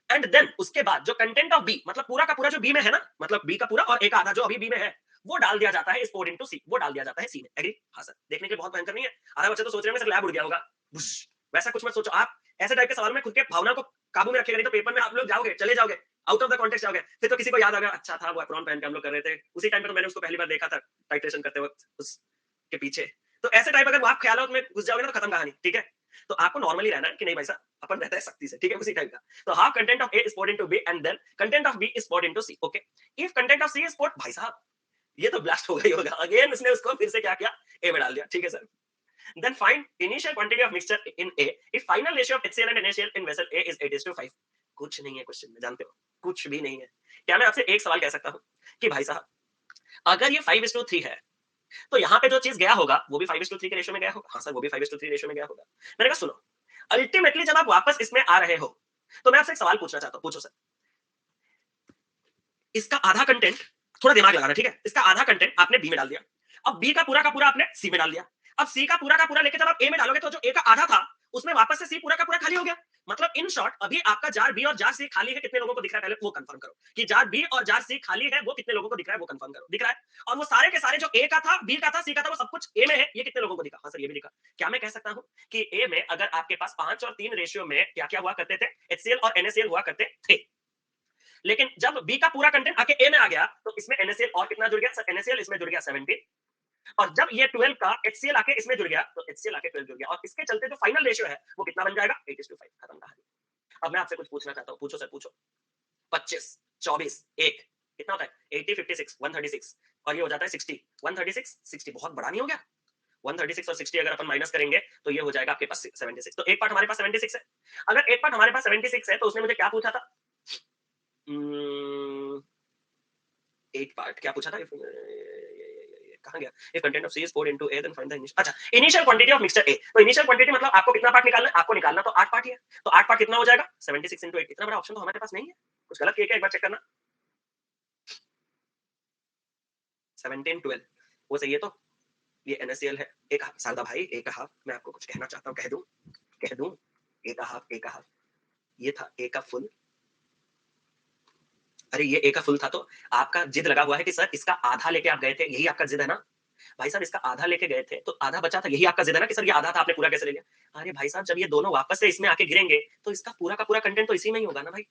A: एंड देन उसके बाद जो कंटेंट ऑफ बी, मतलब पूरा का पूरा जो बी में है ना, मतलब बी का पूरा और एक आधा जो अभी बी में है, वो डाल दिया जाता है इस पोर्ड इनटू सी, वो डाल दिया जाता है सी में। एग्री? हाँ सर। देखने के लिए बहुत भयंकर नहीं है? आधा बच्चे तो सोच रहे हैं सर लैब उड़ गया होगा। बुश। वैसा कुछ मत सोचो आप। ऐसे टाइप के सवाल में खुद के भावना को काबू में रखिएगा, नहीं तो पेपर में आप लोग जाओगे, चले जाओगे, आउट ऑफ द कॉन्टेक्स्ट जाओगे, फिर तो किसी को याद आ गया, अच्छा था वो एप्रॉन पहन के हम लोग कर रहे थे, उसी टाइम पे तो मैंने उसको पहली बार देखा था टाइट्रेशन करते वक्त उसके पीछे। तो ऐसे टाइप अगर आप ख्यालों में घुस जाओगे ना तो खत्म कहानी, ठीक है? तो आपको नॉर्मली रहना है कि नहीं भाई साहब, अपन रहता है सख्ती से, ठीक है? उसी टाइप का। तो half content of A is poured into B and then content of B is poured into C. Okay. If content of C is poured, भाई साहब ये तो ब्लास्ट हो गई होगा। अगेन उसने उसको फिर से क्या किया? A में डाल दिया, ठीक है sir? Then find initial quantity of mixture in A if final ratio of HCl and NaCl in vessel A is 8:5. कुछ नहीं है क्वेश्चन में, जानते हो? कुछ भी नहीं है। क्या मैं आपसे एक सवाल कह सकता हूँ कि भाई साहब अगर ये 5:3 है, तो यहाँ पे जो चीज गया होगा वो भी 5:3 के रेशियो में गया होगा। हाँ सर, वो भी 5:3 रेशियो में गया होगा। मैंने कहा सुनो, अल्टीमेटली जब आप वापस इसमें आ रहे हो तो मैं आपसे एक सवाल पूछना चाहता हूं, पूछो सर। इसका आधा कंटेंट, थोड़ा दिमाग लगाना, ठीक है? इसका आधा कंटेंट आपने बी में डाल दिया, अब बी का पूरा आपने सी में डाल दिया, अब सी का पूरा लेके जब आप ए में डालोगे तो जो ए का आधा था उसमें वापस से सी पूरा का पूरा खाली हो गया। मतलब इन शॉर्ट अभी आपका जार बी और जार सी खाली है, कितने लोगों को दिख रहा है? पहले वो कंफर्म करो कि जार बी और जार सी खाली है, वो कितने लोगों को दिख रहा है? वो कंफर्म करो। दिख रहा है? और वो सारे के सारे जो ए का था, बी का था, सी का था, वो सब कुछ ए में है, ये कितने लोगों को दिखा? हाँ सर, ये भी दिखा। क्या मैं कह सकता हूं कि ए में अगर आपके पास 5 और 3 रेशियो में क्या क्या हुआ करते थे? HCl और NaCl हुआ करते थे, लेकिन जब बी का पूरा कंटेंट आके ए में आ गया तो इसमें NaCl और कितना जुड़ गया सर? NaCl इसमें जुड़ गया 17, और जब ये 12 का HCl आके इसमें जुड़ गया तो HCl आके 12 जुड़ गया, और इसके चलते जो फाइनल रेशियो है वो कितना बन जाएगा? 8:5। खत्म कहानी। अब मैं आपसे कुछ पूछना चाहता हूँ, पूछो सर पूछो। 25, 24, 1 कितना होता है? 80, 56, 136, और ये हो जाता है 60। 136, 60 बहुत बड़ा नहीं हो गया? 136 और 60 अगर अपन माइनस करेंगे तो ये हो जाएगा आपके पास 76। तो एक पार्ट हमारे पास 76 है। अगर एक पार्ट हमारे पास 76 है तो उसने मुझे क्या पूछा था? एक पार्ट क्या पूछा था? कहां गया? If content of C is poured into A, then find the initial, अच्छा, initial quantity of mixture A। तो initial quantity मतलब आपको कितना पार्ट निकालना है? आपको निकालना तो 8 पार्ट ही है। तो 8 पार्ट कितना हो जाएगा? 76 into 8। इतना बड़ा ऑप्शन तो हमारे पास नहीं है। कुछ गलत किया क्या? एक बार चेक करना। 17, 12 वो सही है तो? ये NaCl है। एक हाफ शारदा भाई, एक हाफ मैं आपको कुछ कहना चाहता हूँ, कह दूं। एक हाफ ये था A का फुल। अरे ये A का फुल था तो आपका जिद लगा हुआ है कि सर इसका आधा लेके आप गए थे, यही आपका जिद है ना? भाई साहब इसका आधा लेके गए थे तो आधा बचा था, यही आपका जिद है ना कि सर ये आधा था आपने पूरा कैसे ले लिया? अरे भाई साहब जब ये दोनों वापस से इसमें आके गिरेंगे तो इसका पूरा का पूरा कंटेंट तो इसी में ही होगा ना भाई,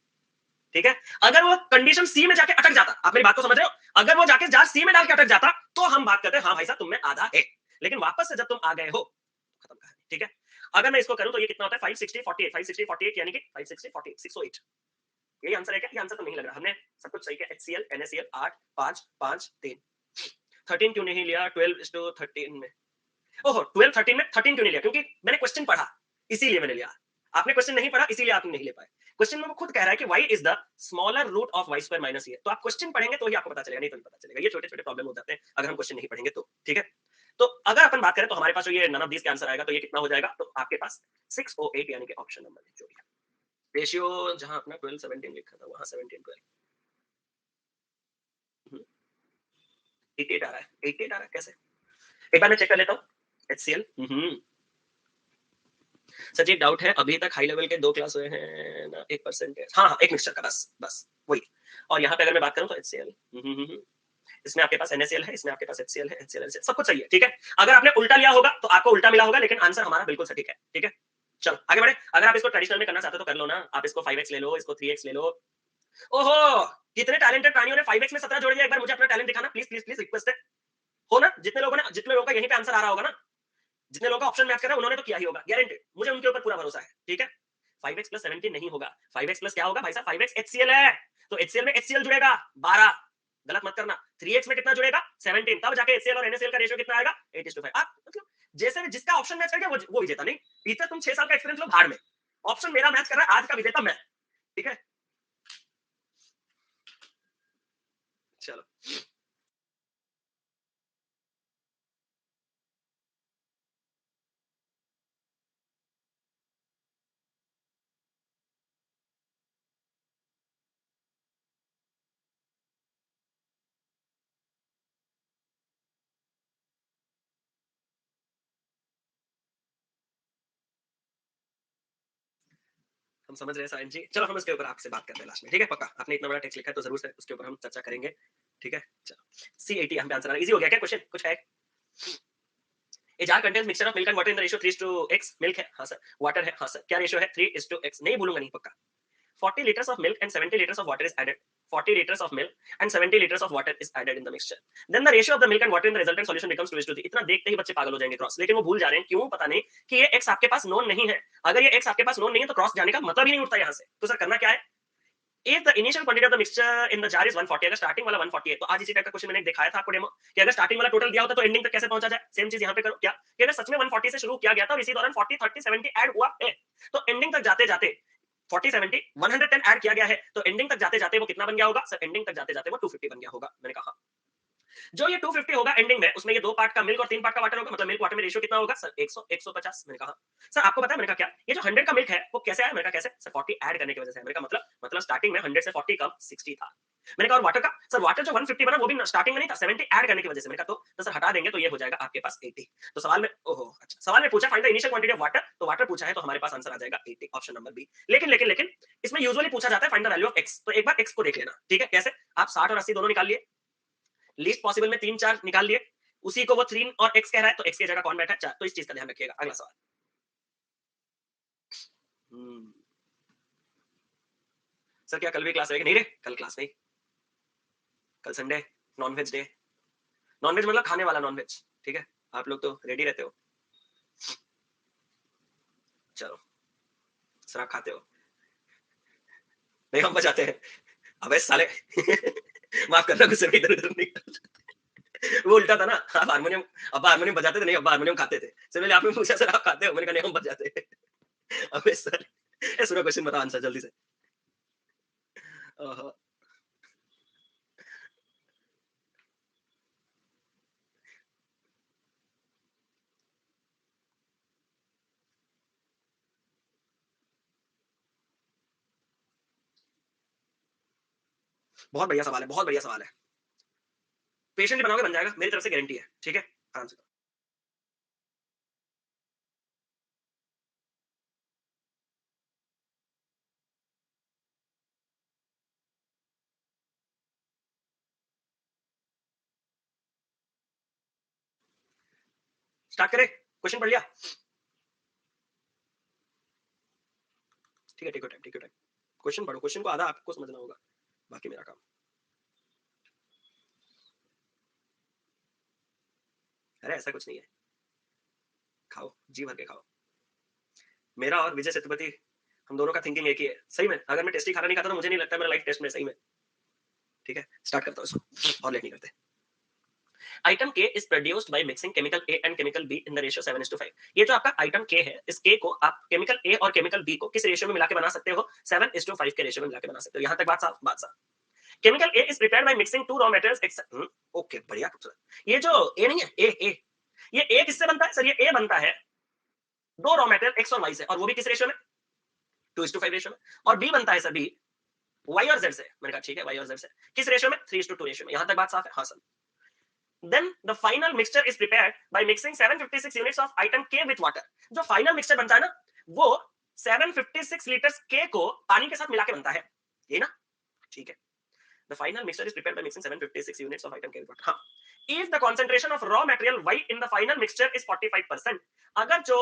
A: ठीक है? अगर वो कंडीशन सी में जाके अटक जाता, आप मेरी बात को समझ रहे हो? अगर वो जाके जार सी में डाल के अटक जाता तो हम बात करते हैं हाँ भाई साहब तुम में आधा है, लेकिन वापस से जब तुम आ गए हो खत्म कहानी, ठीक है? अगर मैं इसको करूं तो ये कितना होता है? 560, 48, 560, 48 यानी कि 560, 48, 608। यही आंसर है क्या? ये आंसर तो नहीं लग रहा, हमने सब कुछ सही किया। HCl, NaCl 8, 5, 5, 3, 13 क्यों नहीं लिया 12:13 में? ओहो 12, 13 में 13 क्यों नहीं लिया? क्योंकि मैंने क्वेश्चन पढ़ा, इसीलिए मैंने लिया। आपने क्वेश्चन नहीं पढ़ा इसीलिए आप नहीं ले पाए। क्वेश्चन में वो खुद कह रहा है कि y is the smaller root of y square minus a। तो आप क्वेश्चन पढ़ेंगे तो ही आपको पता चलेगा, नहीं तो नहीं पता चलेगा। ये छोटे-छोटे प्रॉब्लम हो जाते हैं अगर हम क्वेश्चन नहीं पढ़ेंगे तो, ठीक है? तो अगर अपन बात करें तो हमारे पास जो ये नन ऑफ दीस का आंसर आएगा तो ये कितना हो जाएगा? तो आपके पास 608 यानी कि ऑप्शन नंबर जो भी है। रेशियो जहां अपना 12, 17 लिखा था वहां 17, 12, 88 आ रहा है। 88 आ रहा है कैसे? एक बार मैं चेक कर लेता हूँ। HCl सर जी एक डाउट है, अभी तक हाई लेवल के 2 क्लास हुए हैं ना 1% है। हाँ, हाँ, 1 मिक्सचर का बस वही। और यहाँ पे अगर मैं बात करूँ तो HCl इसमें आपके पास NaCl है, इसमें आपके पास HCl है, HCl, HCl सब कुछ सही है, ठीक है? अगर आपने उल्टा लिया होगा तो आपको उल्टा मिला होगा, लेकिन आंसर हमारा बिल्कुल सटीक है, ठीक है? चलो आगे बढ़े। अगर आप इसको ट्रेडिशनल में करना चाहते हो तो कर लो ना, आप इसको 5x ले लो, इसको 3x ले लो। ओहो! कितने टैलेंटेड प्राणियों ने 5x में 17 जोड़ दिया, एक बार मुझे अपना टैलेंट दिखाना प्लीज़, प्लीज़, प्लीज़ रिक्वेस्ट है। हो ना? जितने लोगों का यहीं पे आंसर आ रहा होगा ना, जितने लोगों का ऑप्शन मैच कर रहा है उन्होंने तो किया ही होगा, गारंटीड। मुझे उनके ऊपर पूरा भरोसा है, ठीक है? 5x प्लस 17 नहीं होगा, 5x प्लस क्या होगा भाई साहब? 5x HCl है, तो HCl में HCl जुड़ेगा 12, गलत मत करना। 3x में कितना जुड़ेगा? 17, तब जाके HCl और NaCl का रेशियो कितना आएगा? 8:5। आप मतलब जैसे भी जिसका ऑप्शन मैच कर गया वो विजेता। नहीं, इतना तुम 6 साल का एक्सपीरियंस लो भाड़ में, ऑप्शन मेरा मैच कर रहा है, आज का विजेता मैं, ठीक है? चलो। हम समझ रहे हैं सायन जी। चलो हम इसके ऊपर आपसे बात करते हैं लास्ट में, ठीक है? पक्का। आपने इतना बड़ा टेक्स्ट लिखा है तो ज़रूर से उसके ऊपर हम चर्चा करेंगे, ठीक है? चलो। C80 यहाँ पे आंसर आ रहा है। ईज़ी हो गया क्या क्वेश्चन? कुछ है? A jar contains mixture of milk and water in the ratio 3:x. Milk है? हाँ सर। वाटर है? हाँ सर। क्या रेशियो है? 3:x। नहीं भूलूंगा नहीं, पक्का। 40 liters of milk and 70 liters of water is added. 40 liters of milk and 70 liters of water is added in the mixture. Then the ratio of the milk and water in the resultant solution becomes 2:3. इतना देखते ही बच्चे पागल हो जाएंगे क्रॉस, लेकिन वो भूल जा रहे हैं क्यों पता नहीं कि ये x आपके पास नोन नहीं है। अगर ये x आपके पास नोन नहीं है तो क्रॉस जाने का मतलब ही नहीं उठता यहाँ से। तो सर करना क्या है? If the initial quantity of the mixture in the jar is 140, अगर स्टार्टिंग वाला 140 है तो आज इसी टाइप का क्वेश्चन मैंने दिखाया था आपको डेमो कि अगर स्टार्टिंग वाला टोटल दिया होता तो एंडिंग तक कैसे पहुंचा जाए। सेम चीज यहाँ पे करो क्या कि अगर सच में 140 से शुरू किया गया था और इसी दौरान 40 30 70 ऐड हुआ है तो एंडिंग तक जाते जाते 40 70 110 ऐड किया गया है तो एंडिंग तक जाते जाते वो कितना बन गया होगा सर? एंडिंग तक जाते जाते वो 250 बन गया होगा। मैंने कहा जो ये 250 होगा एंडिंग में, उसमें ये 2 पार्ट का मिल्क और 3 पार्ट का वाटर होगा, मतलब मिल्क वाटर में रेशियो कितना होगा सर? 100 150। मैंने कहा सर आपको पता है मैंने कहा क्या ये जो 100 का मिल्क है वो कैसे आया? मैंने कहा कैसे सर? 40 ऐड करने की वजह से। मैंने कहा मतलब स्टार्टिंग में 100 से 40 कम 60 था। मैंने कहा और वाटर का सर? वाटर जो 150 बना वो भी स्टार्टिंग में नहीं था, 70 ऐड करने की वजह से। मैंने कहा तो सर हटा देंगे तो ये हो जाएगा आपके पास 80। तो सवाल में ओहो अच्छा सवाल में पूछा find the initial quantity of water, तो वाटर पूछा है तो हमारे पास आंसर आ जाएगा 80, ऑप्शन नंबर बी। लेकिन इसमें यूजुअली पूछा जाता है find the value of x, तो एक बार x को देख लेना, ठीक है? कैसे? आप 60 और 80 दोनों निकाल लिए, लीस्ट पॉसिबल में 3 4 निकाल लिए, उसी को वो 3 और x कह रहा है तो x की जगह कौन बैठा है? 4। तो इस चीज का ध्यान रखिएगा। अगला सवाल। हम्म, सर क्या कल भी क्लास रहेगी? नहीं रे, कल क्लास नहीं। कल संडे, नॉनवेज डे। नॉनवेज मतलब खाने वाला नॉनवेज, ठीक है? आप लोग तो रेडी रहते हो। चलो, सर आप खाते हो? नहीं हम बजाते हैं। अबे साले माफ करना, गुस्से में इधर उधर नहीं। वो उल्टा था ना, आप हारमोनियम अब्बा हारमोनियम बजाते थे? नहीं अब्बा हारमोनियम खाते थे। सर पहले आपने पूछा सर आप खाते हो? मैंने कहा नहीं हम बजाते हैं। अबे सर सुनो क्वेश्चन बताओ आंसर जल्दी से। ओहो, बहुत बढ़िया सवाल है, बहुत बढ़िया सवाल है। पेशेंटली बनाओगे बन जाएगा, मेरी तरफ से गारंटी है, ठीक है? आराम से। स्टार्ट करें? क्वेश्चन पढ़ लिया? ठीक है, take your time, take your time. Question पढ़ो, क्वेश्चन को आधा आपको समझना होगा, बाकी मेरा काम। अरे ऐसा कुछ नहीं है, खाओ, जी भर के खाओ। मेरा और विजय सेतुपति, हम दोनों का थिंकिंग एक ही है। सही में अगर मैं टेस्टी खाना नहीं खाता तो मुझे नहीं लगता मेरा लाइफ टेस्ट में। सही में, ठीक है? स्टार्ट करता हूँ इसको और लेट नहीं करते। आइटम के is produced by mixing chemical A and chemical be in the ratio 7:5। ये जो आपका आइटम के है, इस के को आप केमिकल ए और केमिकल बी को किस रेशियो में मिला के बना सकते हो? 7:5 के रेशियो में मिला के बना सकते हो। यहाँ तक बात साफ? बात साफ। Chemical A is prepared by mixing two raw materials. Okay बढ़िया खूबसूरत। ये जो ए नहीं है, ए ये ए किससे बनता है सर? ये ए बनता है दो रॉ मेटेरियल एक्स और वाई से, और वो भी किस रेशियो में? 2:5 रेशियो में। और बी बनता है सर बी वाई और जेड से। मैंने कहा ठीक है, वाई और जेड से किस रेशियो में? 3:2 रेशियो में। यहाँ तक बात साफ है? हाँ sir. Then the final mixture is prepared by mixing 756 units of item K with water. जो final mixture बनता है ना, वो 756 लीटर्स के को पानी के साथ मिला के बनता है, ये ना? ठीक है। The final mixture is prepared by mixing 756 units of item K. हाँ, if the concentration of raw material Y in the final mixture is 45%, अगर जो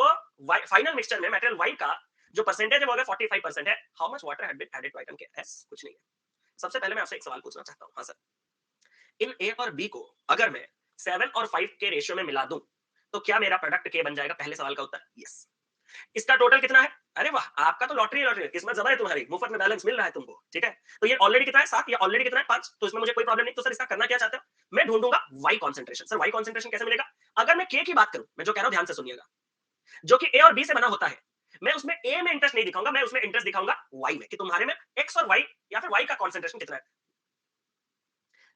A: फाइनल मिक्सचर में मटेरियल Y का जो परसेंटेज है वो अगर 45% है, how much water had been added to item के? एस कुछ नहीं है। सबसे पहले मैं आपसे एक सवाल पूछना चाहता हूँ। हाँ सर, इन ए और बी को अगर मैं 7 और 5 के रेशियो में मिला दूं तो क्या मेरा प्रोडक्ट के बन जाएगा? पहले सवाल का उत्तर यस। इसका टोटल कितना है? अरे वाह, आपका तो लॉटरी लॉटरी है, किस्मत जबर है तुम्हारी, मुफ्त में बैलेंस मिल रहा है तुमको। ठीक है, तो ये ऑलरेडी कितना है? 7, ये ऑलरेडी कितना है? 5। तो इसमें मुझे कोई प्रॉब्लम नहीं। तो सर इसका करना क्या चाहते हो? मैं ढूंढूंगा Y concentration. Sir Y concentration कैसे मिलेगा? अगर मैं के की बात करूं, मैं जो कह रहा हूं ध्यान से सुनिएगा, जो कि ए और बी से बना होता है, मैं उसमें ए में इंटरेस्ट नहीं दिखाऊंगा, मैं उसमें इंटरेस्ट दिखाऊंगा वाई में, कि तुम्हारे में एक्स और वाई या फिर वाई का कॉन्सेंट्रेशन कितना है।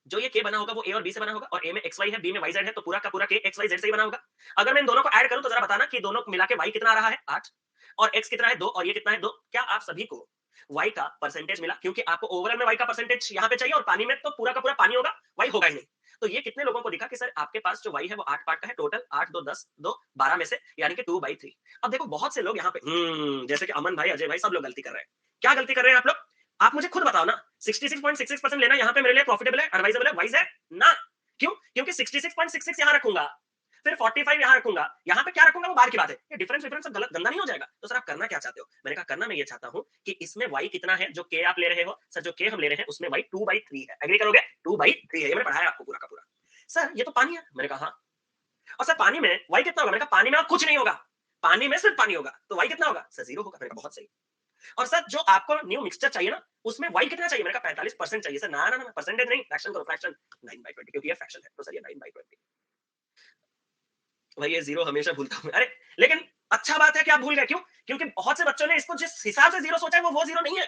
A: जो ये के बना होगा वो ए और बी से बना होगा, और ए में एक्स वाई है, बी में वाई जेड है, तो पूरा का पूरा के एक्स वाई जेड से ही बना होगा। अगर मैं इन दोनों को ऐड करूं तो जरा बताना कि दोनों मिला के वाई कितना आ रहा है? 8, और एक्स कितना है? 2, और ये कितना है? 2। क्या आप सभी को वाई का परसेंटेज मिला? क्योंकि आपको ओवरऑल में वाई का परसेंटेज यहाँ पे चाहिए, और पानी में तो पूरा का पूरा पानी होगा, वाई होगा ही नहीं। तो ये कितने लोगों को दिखा कि सर आपके पास जो वाई है वो 8 पार्ट का है टोटल, 8 2 10 2 12 में से, यानी कि 2/3। अब देखो बहुत से लोग यहाँ पे जैसे कि अमन भाई, अजय भाई, सब लोग गलती कर रहे हैं। क्या गलती कर रहे हैं आप लोग? आप मुझे खुद बताओ ना। 66.66% लेना यहाँ पे मेरे लिए प्रॉफिटेबल है, एडवाइजेबल है, वाइज है ना? क्यों? क्योंकि 66.66 यहाँ रखूंगा, फिर 45 यहाँ रखूंगा, यहाँ पे क्या रखूंगा वो बाहर की बात है। ये डिफरेंस डिफरेंस सब गलत गंदा नहीं हो जाएगा? तो सर आप करना क्या चाहते हो? मैंने कहा करना मैं ये चाहता हूँ कि इसमें y कितना है जो k आप ले रहे हो। सर जो k हम ले रहे हैं उसमें y 2/3 है। एग्री करोगे? 2/3 है, ये मैंने पढ़ाया आपको पूरा का पूरा। सर ये तो पानी है। मैंने कहा हाँ। और सर पानी में y कितना होगा? मैंने कहा पानी में कुछ नहीं होगा, पानी में सिर्फ पानी होगा, तो y कितना होगा? सर 0 होगा। मैंने कहा बहुत सही। और सर जो आपको न्यू मिक्सचर चाहिए ना, उसमें y कितना चाहिए? मैंने कहा 45% चाहिए। सर ना ना ना, परसेंटेज नहीं, फ्रैक्शन करो, फ्रैक्शन 9/20, क्योंकि ये फ्रैक्शन है, तो सर ये 9/20। भाई ये जीरो हमेशा भूलता हूँ। अरे लेकिन अच्छा बात है कि आप भूल गए। क्यों? क्योंकि बहुत से बच्चों ने इसको जिस हिसाब से जीरो सोचा है वो जीरो नहीं है।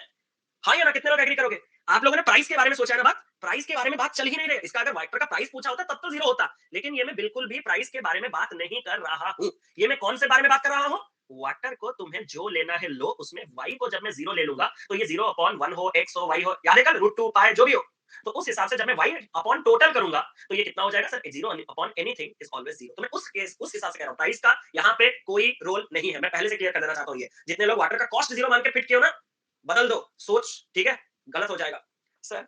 A: हाँ या ना? कितने लोग एग्री करोगे? आप लोगों ने प्राइस के बारे में सोचा है ना बात? प्राइस के बारे में बात चल ही नहीं रही। इसका अगर वाइपर का प्राइस पूछा होता तब तो जीरो होता, लेकिन ये मैं बिल्कुल भी प्राइस के बारे में बात नहीं कर रहा हूँ। ये मैं कौन से बारे में बात कर रहा हूँ? वाटर को तुम्हें जो लेना है लो, उसमें वाई को जब मैं जीरो ले लूंगा तो ये 0/1 हो, x हो, y हो, याद है कल √2 पाए जो भी हो, तो उस हिसाब से जब मैं y अपॉन टोटल करूंगा तो ये कितना हो जाएगा? Sir 0/anything is always 0। तो मैं उस केस उस हिसाब से कह रहा हूं, प्राइस का यहाँ पे कोई रोल नहीं है। मैं पहले से क्लियर कर देना चाहता हूँ। ये जितने लोग वाटर का कॉस्ट जीरो मान के फिट किए हो ना, बदल दो सोच, ठीक है? गलत हो जाएगा। सर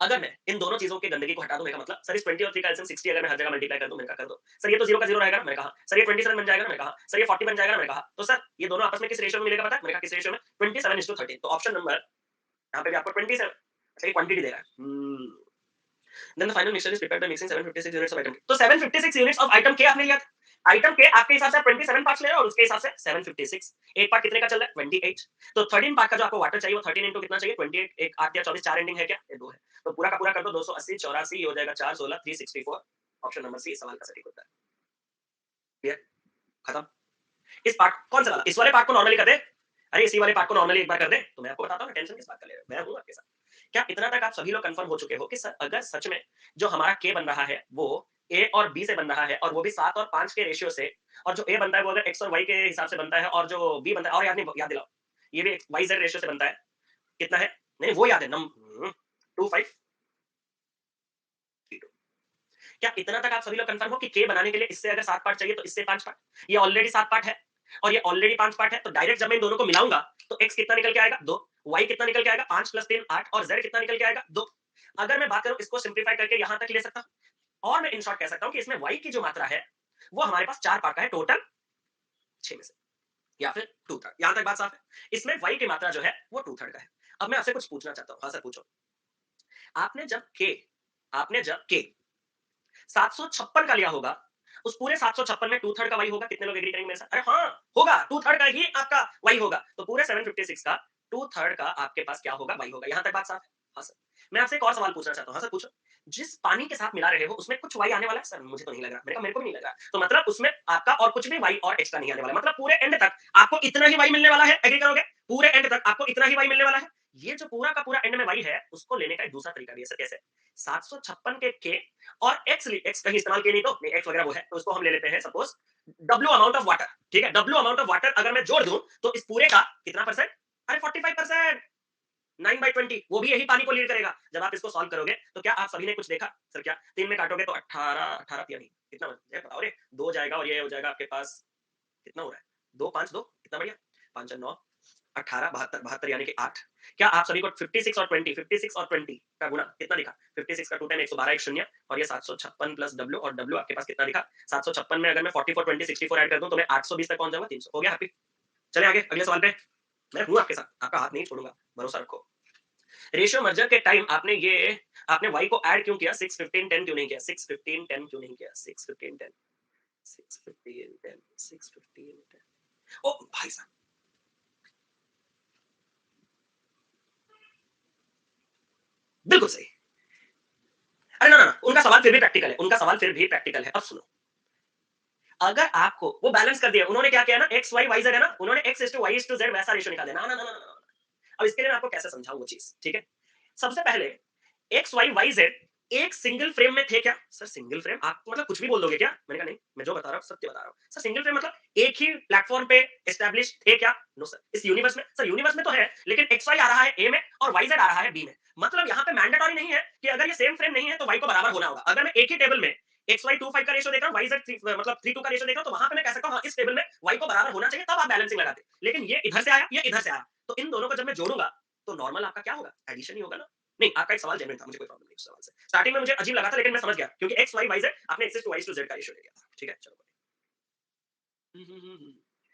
A: अगर मैं इन दोनों चीजों की गंदगी को हटा दूं, मेरा मतलब सर इस 20 और 3 का एलसीएम 60 अगर मैं हर जगह मल्टीप्लाई कर दूं, मैंने कहा कर दो। सर ये तो 0 का 0 रहेगा ना? मैंने कहा सर ये 27 बन जाएगा ना? मैंने कहा सर ये 40 बन जाएगा ना? मैंने कहा तो सर ये दोनों आपस में किस रेशियो में मिलेगा पता है? मैंने कहा किस रेशियो में? 27:13। तो ऑप्शन नंबर यहाँ पे भी आपको 27, अच्छा ये क्वांटिटी दे रहा है। Then the final mixture is prepared by mixing 756 units of item के। तो 756 यूनिट्स ऑफ आइटम के आपने लिया था। आइटम के आपके हिसाब से 27 पार्ट्स ले रहे हो, और उसके हिसाब से 756। एक पार्ट कितने का चल रहा है? 28। तो 13 पार्ट का जो आपको वाटर चाहिए वो 13 इंटू कितना चाहिए? 28। एक 8 या 24, 4 एंडिंग है क्या? ये 2 है। तो पूरा का पूरा कर दो, 280 84 ये हो जाएगा 4 16 364। ऑप्शन नंबर सी सवाल का सटीक उत्तर है। क्लियर? खत्म। इस पार्ट कौन सा वाला? इस वाले पार्ट को नॉर्मली कर दे। अरे इसी वाले पार्ट को नॉर्मली एक बार कर दे तो मैं आपको बताता हूँ टेंशन किस बात का ले रहे हो। मैं हूं आपके साथ। क्या इतना तक आप सभी लोग कंफर्म हो चुके हो कि सर अगर सच में जो हमारा के बन रहा है वो ए और बी से बन रहा है, और वो भी 7 और 5 के रेशियो से, और जो ए बनता है वो अगर एक्स और वाई के हिसाब से बनता है, और जो बी बनता है, और याद नहीं, याद दिलाओ, ये भी वाई जेड रेशियो से बनता है। कितना है? नहीं वो याद है, नम 25 क्या इतना तक आप सभी लोग कंफर्म हो कि के बनाने के लिए इससे अगर 7 पार्ट चाहिए तो इससे 5 पार्ट, ये ऑलरेडी 7 पार्ट है और ये ऑलरेडी 5 पार्ट है, तो डायरेक्ट जब मैं इन दोनों को मिलाऊंगा तो x कितना निकल के आएगा? 2, y कितना निकल के आएगा? 5 + 3 8, और z कितना निकल के आएगा? 2। अगर मैं बात करूं इसको सिंपलीफाई करके यहां तक ले सकता हूं, और मैं इन शॉर्ट कह सकता हूं कि इसमें y की जो मात्रा है वो हमारे पास 4 पार्ट का है टोटल 6 में से, या फिर 2/3। यहां तक बात साफ है। इसमें y की मात्रा जो है वो 2/3 का है। अब मैं आपसे कुछ पूछना चाहता हूं। हाँ सर पूछो। आपने जब k 756 का लिया होगा, उस पूरे 756 में 2/3 का वाई होगा। कितने लोग एग्री करेंगे मेरे साथ? अरे हाँ, होगा 2/3 का ही आपका वाई होगा। तो पूरे 756 का 2/3 का आपके पास क्या होगा? वाई होगा। यहां तक बात साफ है? हाँ सर। मैं आपसे एक और सवाल पूछना चाहता हूँ। हाँ सर पूछो। जिस पानी के साथ मिला रहे हो उसमें कुछ वाई आने वाला है? सर मुझे तो नहीं लग रहा। मैंने कहा मेरे को भी नहीं लग रहा। तो मतलब उसमें आपका और कुछ भी वाई और एक्स्ट्रा नहीं आने वाला, मतलब पूरे एंड तक आपको इतना ही वाई मिलने वाला है। एग्री करोगे? पूरे एंड तक आपको इतना ही वाई मिलने वाला है। ये जो पूरा का पूरा एंड में वाई है उसको लेने का एक दूसरा तरीका भी है। सर कैसे? 756 के और एक्स कहीं इस्तेमाल किए नहीं तो नहीं, एक्स वगैरह वो है, तो उसको हम ले लेते हैं suppose W amount of water. ठीक है, डब्ल्यू अमाउंट ऑफ वाटर अगर मैं जोड़ दूं तो इस पूरे का कितना परसेंट? अरे 45%। 9/20 वो भी यही पानी को लीड करेगा। जब आप इसको सॉल्व करोगे तो क्या आप सभी ने कुछ देखा? सर क्या 3 में काटोगे तो 18 18 नहीं कितना बताओ रे? 2 जाएगा और ये हो जाएगा आपके पास, कितना हो रहा है? 2 5 2 कितना बढ़िया। 5 9 18 72 72 यानी कि 8। क्या आप सभी को 56 और 20 56 और 20 का गुणा कितना दिखा? 56 का 2 टाइम 112 एक शून्य और ये 756 प्लस W और W आपके पास कितना दिखा? 756 में अगर मैं 44 20 64 ऐड कर दूं तो मैं 820 तक पहुंच जाऊंगा। 300 हो गया। हैप्पी। चले आगे अगले सवाल पे। मैं हूं आपके साथ, आपका हाथ नहीं छोड़ूंगा, भरोसा रखो। रेशियो मर्जर के टाइम आपने y को ऐड क्यों किया? 6 15 10 क्यों नहीं किया? 6 15 10 क्यों नहीं किया? 6 15 10 6 15 10 6 15 10। ओ भाई साहब, बिल्कुल सही। अरे ना ना ना, उनका सवाल फिर भी प्रैक्टिकल है, उनका सवाल फिर भी प्रैक्टिकल है। अब सुनो, अगर आपको वो बैलेंस कर दिया, उन्होंने क्या किया ना, एक्स वाई वाई जेड है ना, उन्होंने x is to y is to z वैसा रेशियो निकाल दिया। ना ना ना ना ना। अब इसके लिए मैं आपको कैसे समझाऊं वो चीज, ठीक है? सबसे पहले एक्स वाई वाई जेड एक सिंगल फ्रेम में थे क्या? सर सिंगल फ्रेम आप मतलब कुछ भी बोल दोगे क्या? मैंने कहा नहीं, मैं जो बता रहा हूँ सत्य बता रहा हूँ। सर सिंगल फ्रेम मतलब एक ही प्लेटफॉर्म पे एस्टैब्लिश थे क्या? No sir. इस यूनिवर्स में, सर यूनिवर्स में तो है, लेकिन एक्स वाई आ रहा है ए में और वाई जेड आ रहा है बी में। मतलब यहाँ पे मैंडेटरी नहीं है कि अगर ये सेम फ्रेम नहीं है तो वाई को बराबर होना होगा। अगर मैं एक ही टेबल में एक्स वाई 25 का रेशियो देख रहा हूँ, वाई जेड मतलब 32 का रेशियो देख रहा हूँ, तो वहां पे मैं कह सकता हूँ हाँ, इस टेबल में वाई को बराबर होना चाहिए, तब आप बैलेंसिंग लगाते। लेकिन ये इधर से आया, ये इधर से आया, तो इन दोनों को जब मैं जोड़ूंगा तो नॉर्मल आपका क्या होगा? एडिशन ही होगा ना। नहीं, आपका एक सवाल जेन्युइन था, मुझे कोई प्रॉब्लम नहीं उस सवाल से। स्टार्टिंग में मुझे अजीब लगा था, लेकिन मैं समझ गया क्योंकि एक्स वाई वाई जेड आपने x to y to z का रेशियो ले लिया था। ठीक है, चलो।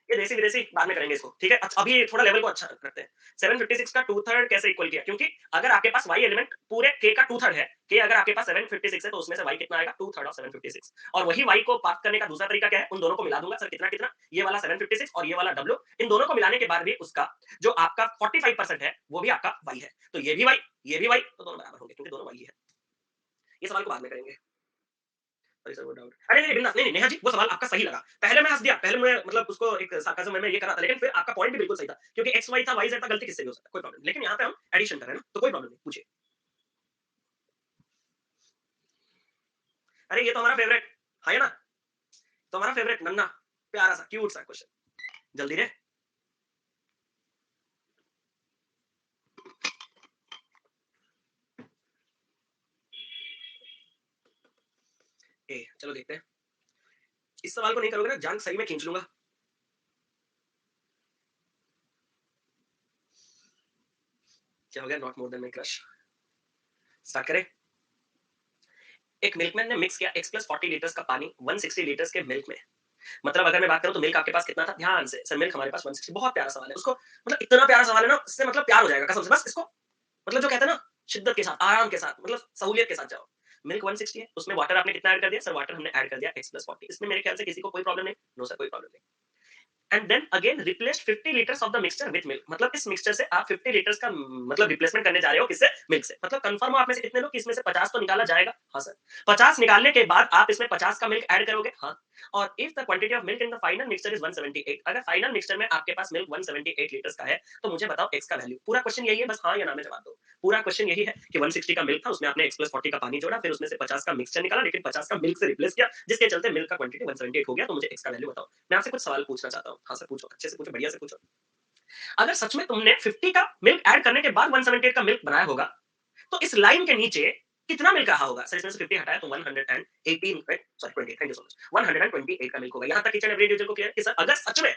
A: ये देसी विदेशी बाद में करेंगे इसको, ठीक है? अच्छा, अभी थोड़ा लेवल को अच्छा करते हैं। 756 का 2/3 कैसे इक्वल किया? क्योंकि अगर आपके पास y एलिमेंट पूरे k का 2/3 है, k अगर आपके पास 756 है तो उसमें से y कितना आएगा? 2/3 ऑफ 756। और वही y को प्राप्त करने का दूसरा तरीका क्या है? उन दोनों को मिला दूंगा। सर कितना कितना? ये वाला 756 और ये वाला w, इन दोनों को मिलाने के बाद भी उसका जो आपका 45% है वो भी आपका y है। तो ये भी y, ये भी y, तो दोनों बराबर होंगे क्योंकि दोनों y ही है। ये सवाल को बाद में करेंगे। सॉरी सर, वो डाउट। अरे नहीं बिंदास, नहीं नहीं नेहा जी, वो सवाल आपका सही लगा। पहले मैं हंस दिया, पहले मैं मतलब उसको एक सार्काज़्म में मैं ये कर रहा था, लेकिन फिर आपका पॉइंट भी बिल्कुल सही था क्योंकि एक्स वाई था, वाई जेड था, गलती किससे भी हो सकता है, कोई प्रॉब्लम नहीं। लेकिन यहाँ पे हम एडिशन कर रहे हैं ना, तो कोई प्रॉब्लम नहीं, पूछिए। अरे ये तो हमारा फेवरेट, हाँ, है ना? तो हमारा फेवरेट नन्ना प्यारा सा क्यूट सा क्वेश्चन, जल्दी रे। ए चलो देखते हैं। इस सवाल को नहीं करोगे ना, जान सही में खींच लूंगा। क्या हो गया? Not more than my crush. Start करें। एक मिल्कमैन ने मिक्स किया x प्लस 40 लीटर्स का पानी 160 लीटर्स के मिल्क में। मतलब अगर मैं बात करूं तो मिल्क आपके पास कितना था? ध्यान से सर, मिल्क हमारे पास 160। बहुत प्यारा सवाल है, उसको मतलब इतना प्यारा सवाल है ना, इससे मतलब प्यार हो जाएगा कसम से। बस इसको मतलब जो कहते हैं ना, शिद्दत के साथ, आराम के साथ, मतलब सहूलियत के साथ जाओ। मिल्क 160 है, उसमें वाटर आपने कितना ऐड कर दिया? सर वाटर हमने ऐड कर दिया x प्लस 40। इसमें मेरे ख्याल से किसी को कोई प्रॉब्लम नहीं। नो सर, कोई प्रॉब्लम नहीं। And then again replace 50 litres of the mixture with milk. मतलब इस मिक्सचर से आप 50 लीटर्स का मतलब रिप्लेसमेंट करने जा रहे हो, किससे? मिल्क से। मतलब कंफर्म हो आप में से कितने लोग कि इसमें से 50 तो निकाला जाएगा? हाँ सर। 50 निकालने के बाद आप इसमें 50 का मिल्क ऐड करोगे? हाँ। और if the quantity of milk in the final mixture is 178, अगर फाइनल मिक्सचर में आपके पास मिल्क 178 लीटर्स का है, तो मुझे बताओ x का वैल्यू। पूरा क्वेश्चन यही है, बस हाँ या ना में जवाब दो। पूरा क्वेश्चन यही है कि 160 का मिल्क था, उसमें आपने x प्लस 40 का पानी जोड़ा, फिर उसमें से 50 का मिक्सचर निकाला, लेकिन 50 का मिल्क से रिप्लेस किया, जिसके चलते मिल्क का क्वांटिटी 178 हो गया। तो मुझे x का वैल्यू बताओ। मैं आपसे कुछ सवाल पूछना चाहता हूँ। हाँ सर पूछो, अच्छे से पूछो, बढ़िया से पूछो। अगर सच में तुमने 50 का मिल्क ऐड करने के बाद 178 का मिल्क बनाया होगा, तो इस लाइन के नीचे कितना मिल्क रहा होगा? सर इसमें से 50 हटाया तो 118, sorry 20, thank you so much, 128 का मिल्क होगा। यहाँ तक किचन एवरी इंडिविजुअल को क्लियर कि सर अगर सच में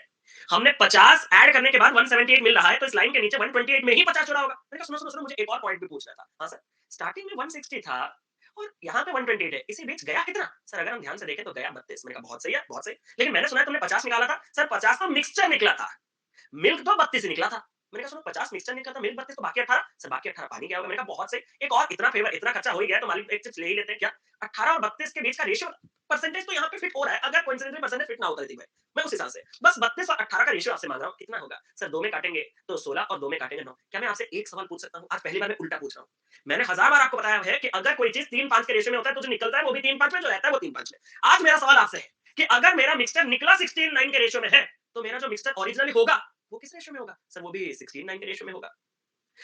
A: हमने 50 ऐड करने के बाद 178 मिल रहा है, तो इस लाइन के नीचे 128 में ही 50 जुड़ा होगा। मैंने कहा सुनो सुनो सुनो, मुझे एक और पॉइंट भी पूछना था। हाँ सर, स्टार्टिंग में 160 था और यहाँ पे 128 है, इसी बीच गया कितना? सर अगर हम ध्यान से देखें तो गया 32। मैंने कहा बहुत सही है, बहुत सही। लेकिन मैंने सुना है तुमने 50 निकाला था। सर 50 तो मिक्सचर निकला था, मिल्क तो 32 ही निकला था। मैंने कहा सुनो, 50 मिक्सचर निकला था, मिल्क 32, तो बाकी 18। सर बाकी 18 पानी क्या होगा? मैंने कहा बहुत सही। एक और इतना फेवर, इतना खर्चा हो ही गया तो मालिक एक चिप्स ले ही लेते हैं क्या? 18 और 32 के बीच का रेशियो परसेंटेज तो यहाँ पे फिट हो रहा है। अगर कोइंसिडेंटली परसेंटेज फिट ना होता ऋतिक भाई, मैं उस हिसाब से बस 32 और 18 का रेशियो आपसे मांग रहा हूँ, कितना होगा? सर 2 में काटेंगे तो 16 और 2 में काटेंगे 9। क्या मैं आपसे एक सवाल पूछ सकता हूँ? आज पहली बार मैं उल्टा पूछ रहा हूँ। मैंने हजार बार आपको बताया है कि अगर कोई चीज 3-5 के रेशियो में होता है तो जो निकलता है वो भी 3-5 में, जो रहता है वो 3-5 में। आज मेरा सवाल आपसे है कि अगर मेरा मिक्सचर निकला 16:9 के रेशियो में है, तो मेरा जो मिक्सचर ओरिजिनली होगा वो किस रेशियो में होगा? सर वो भी 16:9 के रेशियो में होगा।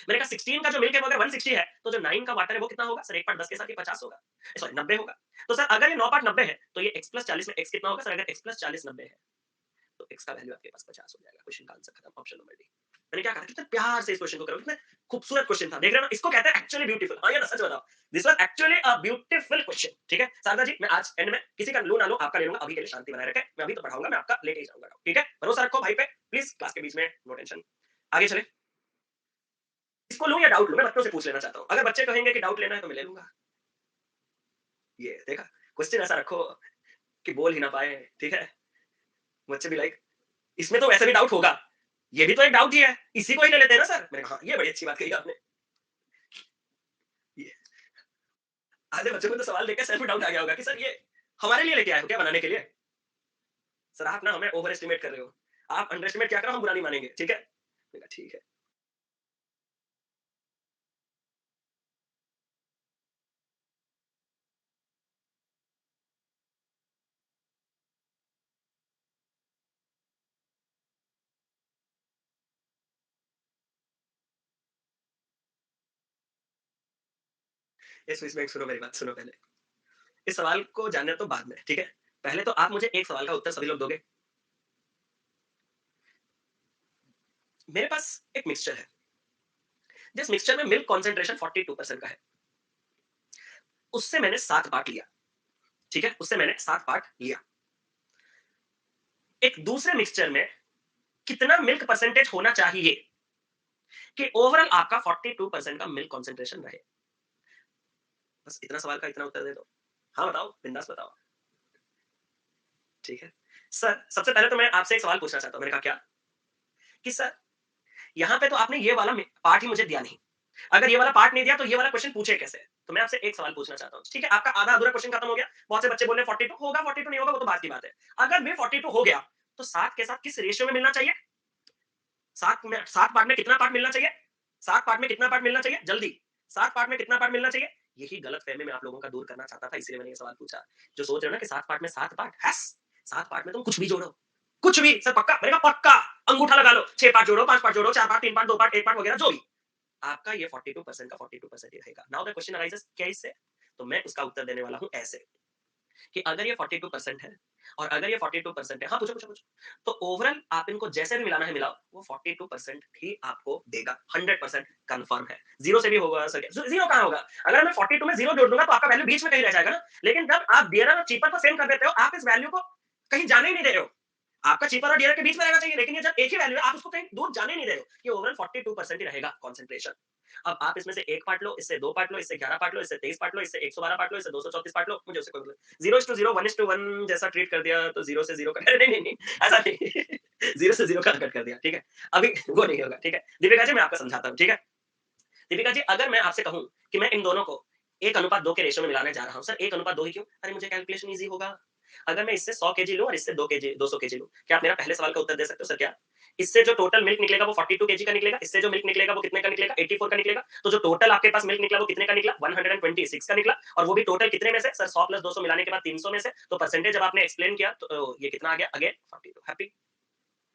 A: मैंने कहा 16 का जो मिल्क है वो अगर 160 है, तो जो 9 का वाटर है वो कितना होगा? सर 1 पार्ट 10 के साथ ये 50 होगा, सॉरी 90 होगा। तो सर अगर ये 9 पार्ट 90 है, तो ये x प्लस 40 में x कितना होगा? सर अगर x प्लस 40 90 है, तो x का वैल्यू आपके पास 50 हो जाएगा। क्वेश्चन का आंसर खत्म, ऑप्शन नंबर डी। मैंने क्या कहा कितने प्यार से इस क्वेश्चन को करो, कितने खूबसूरत क्वेश्चन था, देख रहे हो ना, इसको कहते हैं एक्चुअली ब्यूटीफुल। हाँ या ना, सच बताओ, this was actually a beautiful question. ठीक है शारदा जी, मैं आज एंड में किसी का लू ना लो, आपका ले लूंगा, अभी के लिए शांति बनाए रखें, मैं अभी तो पढ़ाऊंगा, मैं आपका लेके ही जाऊंगा। ठीक है, भरोसा रखो भाई पे प्लीज, क्लास के बीच में नो टेंशन। आगे चले, इसको लूं या डाउट लूं, मैं बच्चों से पूछ लेना चाहता हूं, अगर बच्चे कहेंगे कि डाउट लेना है तो मैं ले लूंगा। ये देखा, क्वेश्चन ऐसा रखो कि बोल ही ना पाए। ठीक है, बच्चे भी लाइक, इसमें तो वैसे भी डाउट होगा, ये भी तो एक डाउट ही है, इसी को ही ले लेते हैं ना सर। मैंने कहा हाँ, ये बड़ी अच्छी बात कही आपने। ये आधे बच्चों को तो सवाल देकर सेल्फ डाउट आ गया होगा कि सर ये हमारे लिए लेके आए हो क्या बनाने के लिए। सर आप ना हमें ओवर एस्टिमेट कर रहे हो, आप अंडर एस्टिमेट क्या करो, हम बुरा नहीं मानेंगे। ठीक है, मैंने कहा ठीक है। ये स्विस बैंक सुनो, मेरी बात सुनो पहले, इस सवाल को जानने तो बाद में। ठीक है, पहले तो आप मुझे एक सवाल का उत्तर सभी लोग दोगे। मेरे पास एक मिक्सचर है, जिस मिक्सचर में मिल्क कॉन्सेंट्रेशन 42% का है, उससे मैंने 7 पार्ट लिया। ठीक है, उससे मैंने 7 पार्ट लिया। एक दूसरे मिक्सचर में कितना मिल्क परसेंटेज होना चाहिए कि ओवरऑल आपका 42% का मिल्क कॉन्सेंट्रेशन रहे। बस इतना सवाल का इतना उत्तर दे दो। हाँ बताओ, बिंदास बताओ। ठीक है सर, सबसे पहले तो मैं आपसे एक सवाल पूछना चाहता हूँ। मैंने कहा क्या, कि सर यहाँ पे तो आपने ये वाला पार्ट ही मुझे दिया नहीं, अगर ये वाला पार्ट नहीं दिया तो ये वाला क्वेश्चन पूछे कैसे। तो मैं आपसे एक सवाल पूछना चाहता हूँ। ठीक है, आपका आधा अधूरा क्वेश्चन खत्म हो गया। बहुत से बच्चे बोल रहे 42 होगा, 42 नहीं होगा, वो तो बात की बात है। अगर भी 42 हो गया तो 7 के साथ किस रेशियो में मिलना चाहिए, 7 पार्ट में कितना पार्ट मिलना चाहिए, 7 पार्ट में कितना पार्ट मिलना चाहिए, जल्दी 7 पार्ट में कितना पार्ट मिलना चाहिए। यही गलत फहमी मैं आप लोगों का दूर करना चाहता था, इसलिए मैंने ये सवाल पूछा। जो सोच रहे हो ना कि 7 पार्ट में 7 पार्ट, हस 7 पार्ट में तुम कुछ भी जोड़ो, कुछ भी सर, पक्का, मैंने कहा पक्का, अंगूठा लगा लो, 6 पार्ट जोड़ो, 5 पार्ट जोड़ो, 4 पार्ट, 3 पार्ट, 2 पार्ट, 1 पार्ट वगैरह जो भी, आपका ये 42% का 42% ही रहेगा। नाउ द क्वेश्चन अराइजेस, क्या इससे, तो मैं उसका उत्तर देने वाला हूं ऐसे, कि अगर ये 42% है और अगर ये 42% है, हाँ पूछो पूछो पूछो, तो ओवरऑल आप इनको जैसे भी मिलाना है मिलाओ, वो 42% ही आपको देगा, 100% कंफर्म है। जीरो से भी होगा सर, जीरो कहां होगा, अगर मैं 42 में जीरो जोड़ दूंगा तो आपका वैल्यू बीच में कहीं रह जाएगा ना। लेकिन जब आप डियरर और चीपर को सेम कर देते हो, आप इस वैल्यू को कहीं जाने ही नहीं दे रहे हो, आपका चीपर और डियरर के बीच में रहना चाहिए, लेकिन ये जब एक ही वैल्यू है, आप उसको कहीं दूर जाने नहीं दे रहे हो, ये ओवरऑल 42% ही रहेगा कॉन्सेंट्रेशन। अब आप इसमें से 1 पार्ट लो, इससे 2 पार्ट लो, इससे 11 पार्ट लो, इससे 23 पार्ट लो, इससे 112 पार्ट लो, इससे 234 पार्ट लो, मुझे उससे कोई मतलब, 0:0 1:1 जैसा ट्रीट कर दिया तो जीरो से जीरो का नहीं नहीं नहीं, ऐसा नहीं, जीरो से जीरो का कट कर दिया। ठीक है, अभी वो नहीं होगा। ठीक है दीपिका जी, मैं आपको समझाता हूँ। ठीक है दीपिका जी, अगर मैं आपसे कहूं कि मैं इन दोनों को 1:2 के रेशियो में मिलाने जा रहा हूं, सर 1:2 ही क्यों, अरे मुझे कैलकुलेशन इजी होगा। अगर मैं इससे 100 kg लूं और इससे 2 kg 200 kg लूं, क्या आप मेरा पहले सवाल का उत्तर दे सकते हो सर, क्या इससे जो टोटल मिल्क निकलेगा वो 42 kg का निकलेगा, इससे जो मिल्क निकलेगा वो कितने का निकलेगा, 84 का निकलेगा। तो जो टोटल आपके पास मिल्क निकला वो कितने का निकला, 126 का निकला, और वो भी टोटल कितने में से सर, 100 + 200 मिलाने के बाद 300 में से। तो परसेंटेज जब आपने एक्सप्लेन किया तो ये कितना आ गया, अगेन 42। हैप्पी,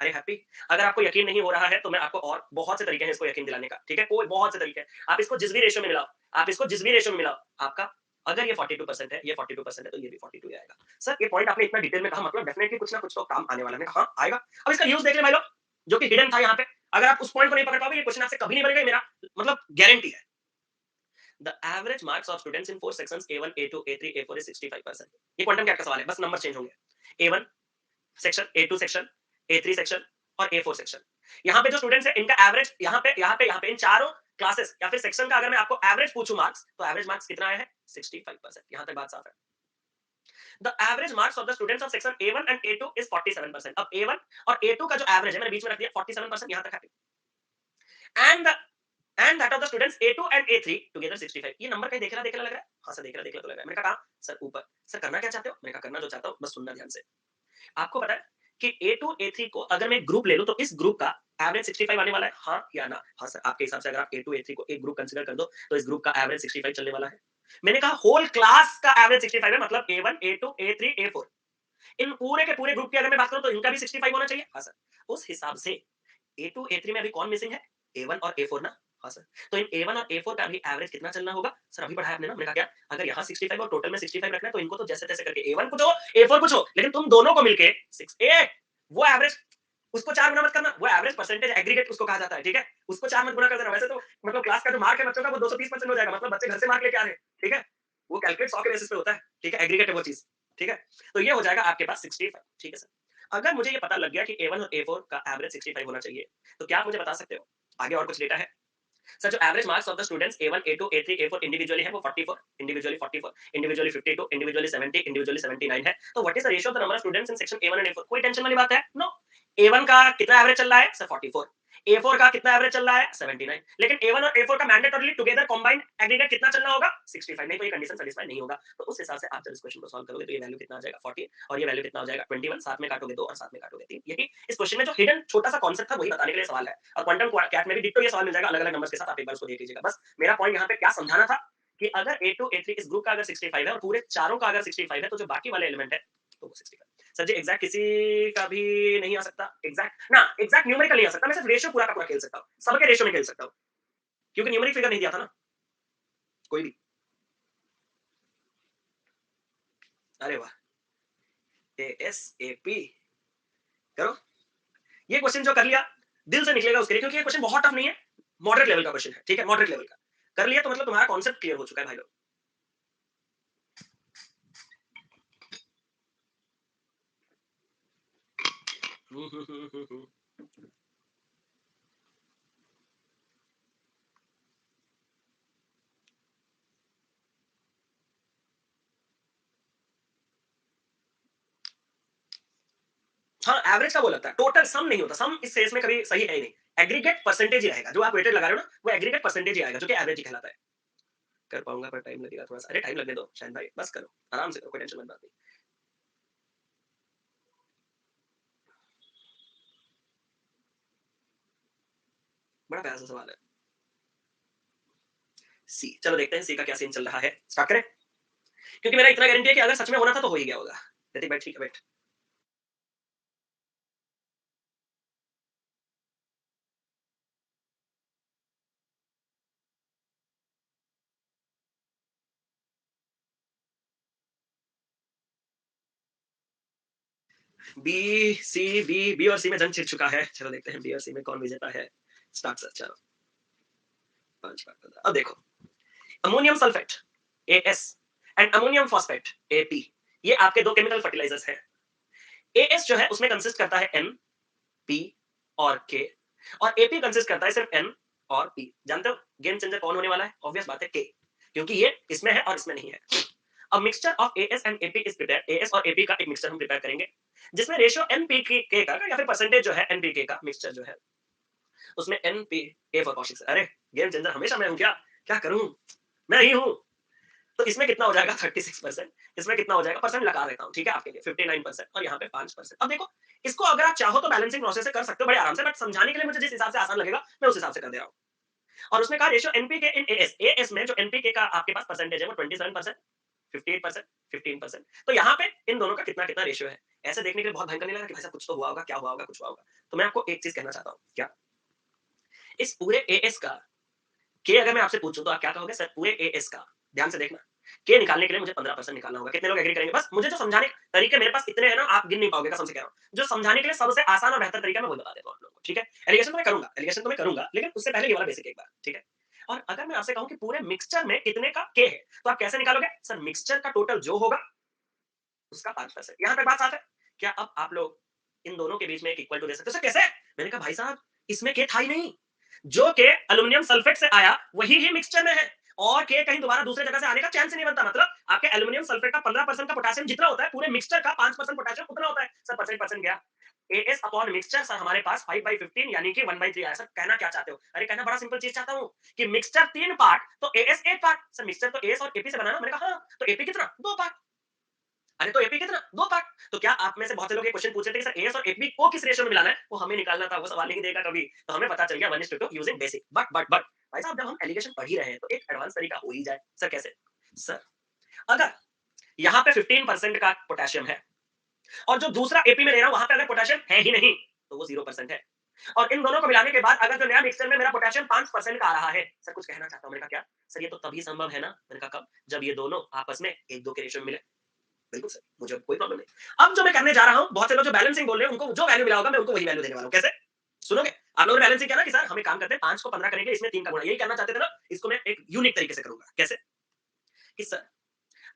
A: अरे हैप्पी। अगर आपको यकीन नहीं हो रहा है तो मैं आपको और बहुत से तरीके हैं इसको यकीन दिलाने का। ठीक है, कोई बहुत से तरीके हैं, आप इसको जिस भी रेशियो में मिलाओ, आप इसको जिस भी रेशियो में मिलाओ, आपका अगर ये 42% है, ये 42% है, तो ये भी 42 ही आएगा। सर ये पॉइंट आपने इतना डिटेल में कहा, मतलब डेफिनेटली कुछ ना कुछ तो काम आने वाला है। हाँ आएगा। अब इसका यूज देख ले भाई लोग, जो कि हिडन था यहाँ पे। अगर आप उस पॉइंट को नहीं पकड़ पाओगे, ये क्वेश्चन आपसे कभी नहीं बनेगा, ये मेरा मतलब गारंटी है। The average marks of students in 4 sections A1 A2 A3 A4 is 65%। ये क्वांटम क्या का सवाल है, बस नंबर चेंज होंगे। A1 section, A2 section, A3 section और A4 सेक्शन। यहाँ पे जो स्टूडेंट्स है इनका एवरेज, यहाँ पे इन चारों क्लासेस या फिर सेक्शन का अगर मैं आपको एवरेज पूछूं मार्क्स, तो एवरेज मार्क्स कितना आया है, 65%। यहाँ तक बात साफ है। The average marks of the students of section A1 and A2 is 47%। अब A1 और A2 का जो एवरेज है मैंने बीच में रख दिया 47%, यहाँ तक है। And that of the students A2 and A3 together 65। ये नंबर कहीं देख रहा लग रहा है, हाँ सर देख रहा तो लग रहा है। मैंने कहा सर ऊपर, सर करना क्या चाहते हो, मैंने कहा करना जो चाहता हूँ बस सुनना ध्यान से। आपको पता है कि A2 A3 को अगर मैं ग्रुप ले लूं तो इस ग्रुप का एवरेज 65 आने वाला है, हाँ या ना। हाँ सर, आपके हिसाब से अगर आप A2 A3 को एक ग्रुप कंसीडर कर दो तो इस ग्रुप का एवरेज 65 चलने वाला है। मैंने कहा होल क्लास का एवरेज 65 है, मतलब A1 A2 A3 A4, इन पूरे के पूरे ग्रुप की अगर मैं बात करूं तो इनका भी 65 होना चाहिए। हाँ सर, उस हिसाब से A2 A3 में अभी कौन मिसिंग है, A1 और A4 ना। हाँ सर, तो इन A1 और A4 का भी एवरेज कितना चलना होगा सर, अभी पढ़ाया आपने ना। मैंने कहा क्या, अगर यहाँ 65 और टोटल में 65 रखना है तो इनको तो जैसे तैसे करके A1 कुछ हो A4 कुछ हो, लेकिन तुम दोनों को मिलके 6 वो एवरेज उसको 4 गुना मत करना, वो एवरेज परसेंटेज एग्रीगेट उसको कहा जाता है, ठीक है? उसको 4 मत गुना कर देना, वैसे तो मतलब क्लास का जो मार्क है बच्चों का वो 230% हो जाएगा, मतलब बच्चे घर से मार्क लेके आ रहे हैं, ठीक है? वो कैलकुलेट 100 के बेसिस पे होता है, ठीक है? एग्रीगेट है वो चीज़, ठीक है? तो ये हो जाएगा आपके पास 65, ठीक है सर। अगर मुझे ये पता लग गया कि A1 और A4 का एवरेज 65 होना चाहिए, तो क्या आप मुझे बता सकते हो? आगे और कुछ डेटा है? सर जो average marks of the students A1, A2, A3, A4 individually है वो 44, इंडिविजुअली 44, इंडिविजुअली 52, इंडिविजुअली 70, इंडिविजुअली 79 है। तो what is the ratio of the number of students in section A1 and A4? कोई टेंशन वाली बात है? नो। A1 का कितना एवरेज चल रहा है? सर 44। A4 का कितना एवरेज चल रहा है? 79। लेकिन A1 और A4 का मैंडेटरीली टुगेदर कंबाइंड एग्रीगेट कितना चलना होगा? 65। नहीं तो ये कंडीशन सेटिस्फाई नहीं होगा। तो उस हिसाब से आप जब इस क्वेश्चन को सॉल्व करोगे तो ये वैल्यू कितना आ जाएगा? 40 और ये वैल्यू कितना हो जाएगा? 21। साथ में काटोगे 2 और साथ में काटोगे 3। यही इस क्वेश्चन में जो हिडन छोटा सा कांसेप्ट था वही बताने के लिए सवाल है। और क्वांटम कैट में भी डिट्टो ये सवाल मिल जाएगा अलग-अलग नंबर्स के साथ, आप एक बार उसको देख लीजिएगा। बस मेरा पॉइंट यहाँ पे क्या समझाना था कि अगर A2 A3 इस ग्रुप का अगर 65 है और पूरे चारों का अगर 65 है तो जो बाकी वाले एलिमेंट है तो वो 65। सर जी एग्जैक्ट किसी का भी नहीं आ सकता, एग्जैक्ट ना, एग्जैक्ट न्यूमेरिकल नहीं आ सकता, मैं सिर्फ रेशियो पूरा का पूरा खेल सकता हूँ, सबके रेशियो में खेल सकता हूँ क्योंकि न्यूमेरिक फिगर नहीं दिया था ना कोई भी। अरे वाह, ASAP करो। ये क्वेश्चन जो कर लिया दिल से निकलेगा उसके लिए, क्योंकि ये क्वेश्चन बहुत टफ नहीं है, मॉडरेट लेवल का क्वेश्चन है, ठीक है? मॉडरेट लेवल का कर लिया तो मतलब तुम्हारा कॉन्सेप्ट क्लियर हो चुका है भाई लोग। हाँ, एवरेज का वो लगता है, टोटल सम नहीं होता, सम इस सेंस में कभी सही है ही नहीं। एग्रीगेट परसेंटेज ही रहेगा, जो आप वेटेड लगा रहे हो ना, वो एग्रीगेट परसेंटेज ही आएगा, जो कि एवरेज ही कहलाता है। कर पाऊंगा पर टाइम लगेगा थोड़ा सा। अरे टाइम लगने दो शायद भाई, बस करो, आराम से करो, कोई टेंशन वाली बात नहीं। बड़ा प्यारा सा सवाल है। सी, चलो देखते हैं सी का क्या सीन चल रहा है। स्टार्ट करें? क्योंकि मेरा इतना गारंटी है कि अगर सच में होना था तो हो ही गया होगा। ऋतिक भाई ठीक है, वेट। बी सी, बी और सी में जंग छिड़ चुका है। चलो देखते हैं बी और सी में कौन विजेता है। स्टार्ट सर, चलो। पांच बार अब देखो, ammonium sulphate AS and ammonium phosphate AP, ये आपके दो केमिकल फर्टिलाइजर्स हैं। AS जो है उसमें कंसिस्ट करता है N, P और K, और AP कंसिस्ट करता है सिर्फ N और P। जानते हो गेम चेंजर कौन होने वाला है? ऑब्वियस बात है K, क्योंकि ये इसमें है और इसमें नहीं है। अब mixture of AS and AP is prepare. AS और AP का एक मिक्सचर हम प्रिपेयर करेंगे जिसमें रेशियो NPK का या फिर परसेंटेज जो है NPK का मिक्सचर जो है उसमें NPK फॉर कौशिक। अरे गेम चेंजर हमेशा मैं हूं क्या? क्या करूं? मैं ही हूं। तो इसमें कितना हो जाएगा? 36%। इसमें कितना हो जाएगा? परसेंट लगा देता हूँ, ठीक है, आपके लिए 59% और यहाँ पे 5%। अब देखो, इसको अगर आप चाहो तो बैलेंसिंग प्रोसेस से कर सकते हो बड़े आराम से, बट समझाने के लिए मुझे जिस हिसाब से आसान लगेगा मैं उस हिसाब से कर दे रहा हूँ। और उसमें कहा रेशियो एनपीके इन एएस। एएस में जो एनपीके का आपके पास परसेंटेज है वो 27%, 58%, 15%। तो यहाँ पे इन दोनों का कितना कितना रेशियो है। ऐसे देखने के लिए बहुत भयंकर नहीं लगा कि भाई साहब कुछ तो हुआ होगा, क्या हुआ होगा, कुछ हुआ होगा। तो मैं आपको एक चीज कहना चाहता हूँ, क्या इस पूरे एएस का के अगर मैं आपसे पूछूं तो आप क्या कहोगे? सर पूरे एएस का, ध्यान से देखना, के निकालने के लिए मुझे 15% निकालना होगा। कितने लोग एग्री करेंगे? बस मुझे जो समझाने तरीके मेरे पास इतने हैं ना, आप गिन नहीं पाओगे, कसम से कह रहा हूं। जो समझाने के लिए सबसे आसान और बेहतर तरीका मैं वही बता देता हूं आप लोगों को, ठीक है? एलिगेशन तो मैं करूंगा, एलिगेशन तो मैं करूंगा, लेकिन उससे पहले ये वाला बेसिक एक बार, ठीक है? और अगर मैं आपसे कहूं कि पूरे मिक्सचर में कितने का के है, तो आप कैसे निकालोगे? सर मिक्सचर का टोटल जो होगा उसका 5%। यहां तक बात साफ है? क्या अब आप लोग इन दोनों के बीच में एक इक्वल टू दे सकते हो? सर कैसे? मैंने कहा भाई साहब इसमें के था ही नहीं, जो के एल्यूमिनियम सल्फेट से आया वही ही मिक्सचर में है, और के कहीं दोबारा दूसरे जगह से आने का चांस नहीं बनता। मतलब आपके एल्यूमिनियम सल्फेट का 15% का पोटेशियम जितना होता है, पूरे मिक्सचर का 5% पोटेशियम उतना होता है। सर परसेंट गया। एएस अपॉन मिक्सचर सर हमारे पास 5/15 यानी कि 1/3 आया। सर कहना क्या चाहते हो? अरे कहना बड़ा सिंपल चीज चाहता हूं कि मिक्सचर 3 पार्ट तो एएस 1 पार्ट। सर मिक्सचर तो एएस और एपी से बना ना? मैंने कहा हां, तो एपी कितना? 2 पार्ट। अरे तो एपी कितना? 2 पार्ट। तो क्या आप में से बहुत से लोग ये क्वेश्चन पूछ रहे थे कि सर एएस और एपी को किस रेशियो में मिलाना है? वो हमें निकालना था, वो सवाल नहीं देगा कभी। तो हमें पता चल गया 1:2 यूजिंग बेसिक। बट भाई साहब जब हम एलिगेशन पढ़ ही रहे हैं तो एक एडवांस तरीका हो ही जाए। सर कैसे? सर अगर यहाँ पे 15% का पोटेशियम है और जो दूसरा एपी में ले रहा हूं वहां पे अगर पोटेशियम है ही नहीं तो वो 0% है। और इन दोनों को मिलाने के बाद अगर जो नया मिक्सचर में मेरा पोटेशियम 5% का आ रहा है। सर कुछ कहना चाहता हूं। मैंने कहा क्या? सर ये तो तभी संभव है ना। मैंने कहा कब? जब ये दोनों आपस में 1:2 के रेशियो में मिले। बिल्कुल सही, मुझे कोई प्रॉब्लम नहीं। अब जो मैं करने जा रहा हूँ, बहुत से लोग जो बैलेंसिंग बोल रहे हैं, उनको जो वैल्यू मिला होगा, मैं उनको वही वैल्यू देने वाला हूँ। कैसे? सुनोगे? आप लोगों ने बैलेंसिंग किया ना कि सर हमें काम करते हैं 5 को 15 करेंगे, इसमें 3 का गुणा, यही करना चाहते थे ना? इसको मैं एक यूनिक तरीके से करूँगा। कैसे? कि सर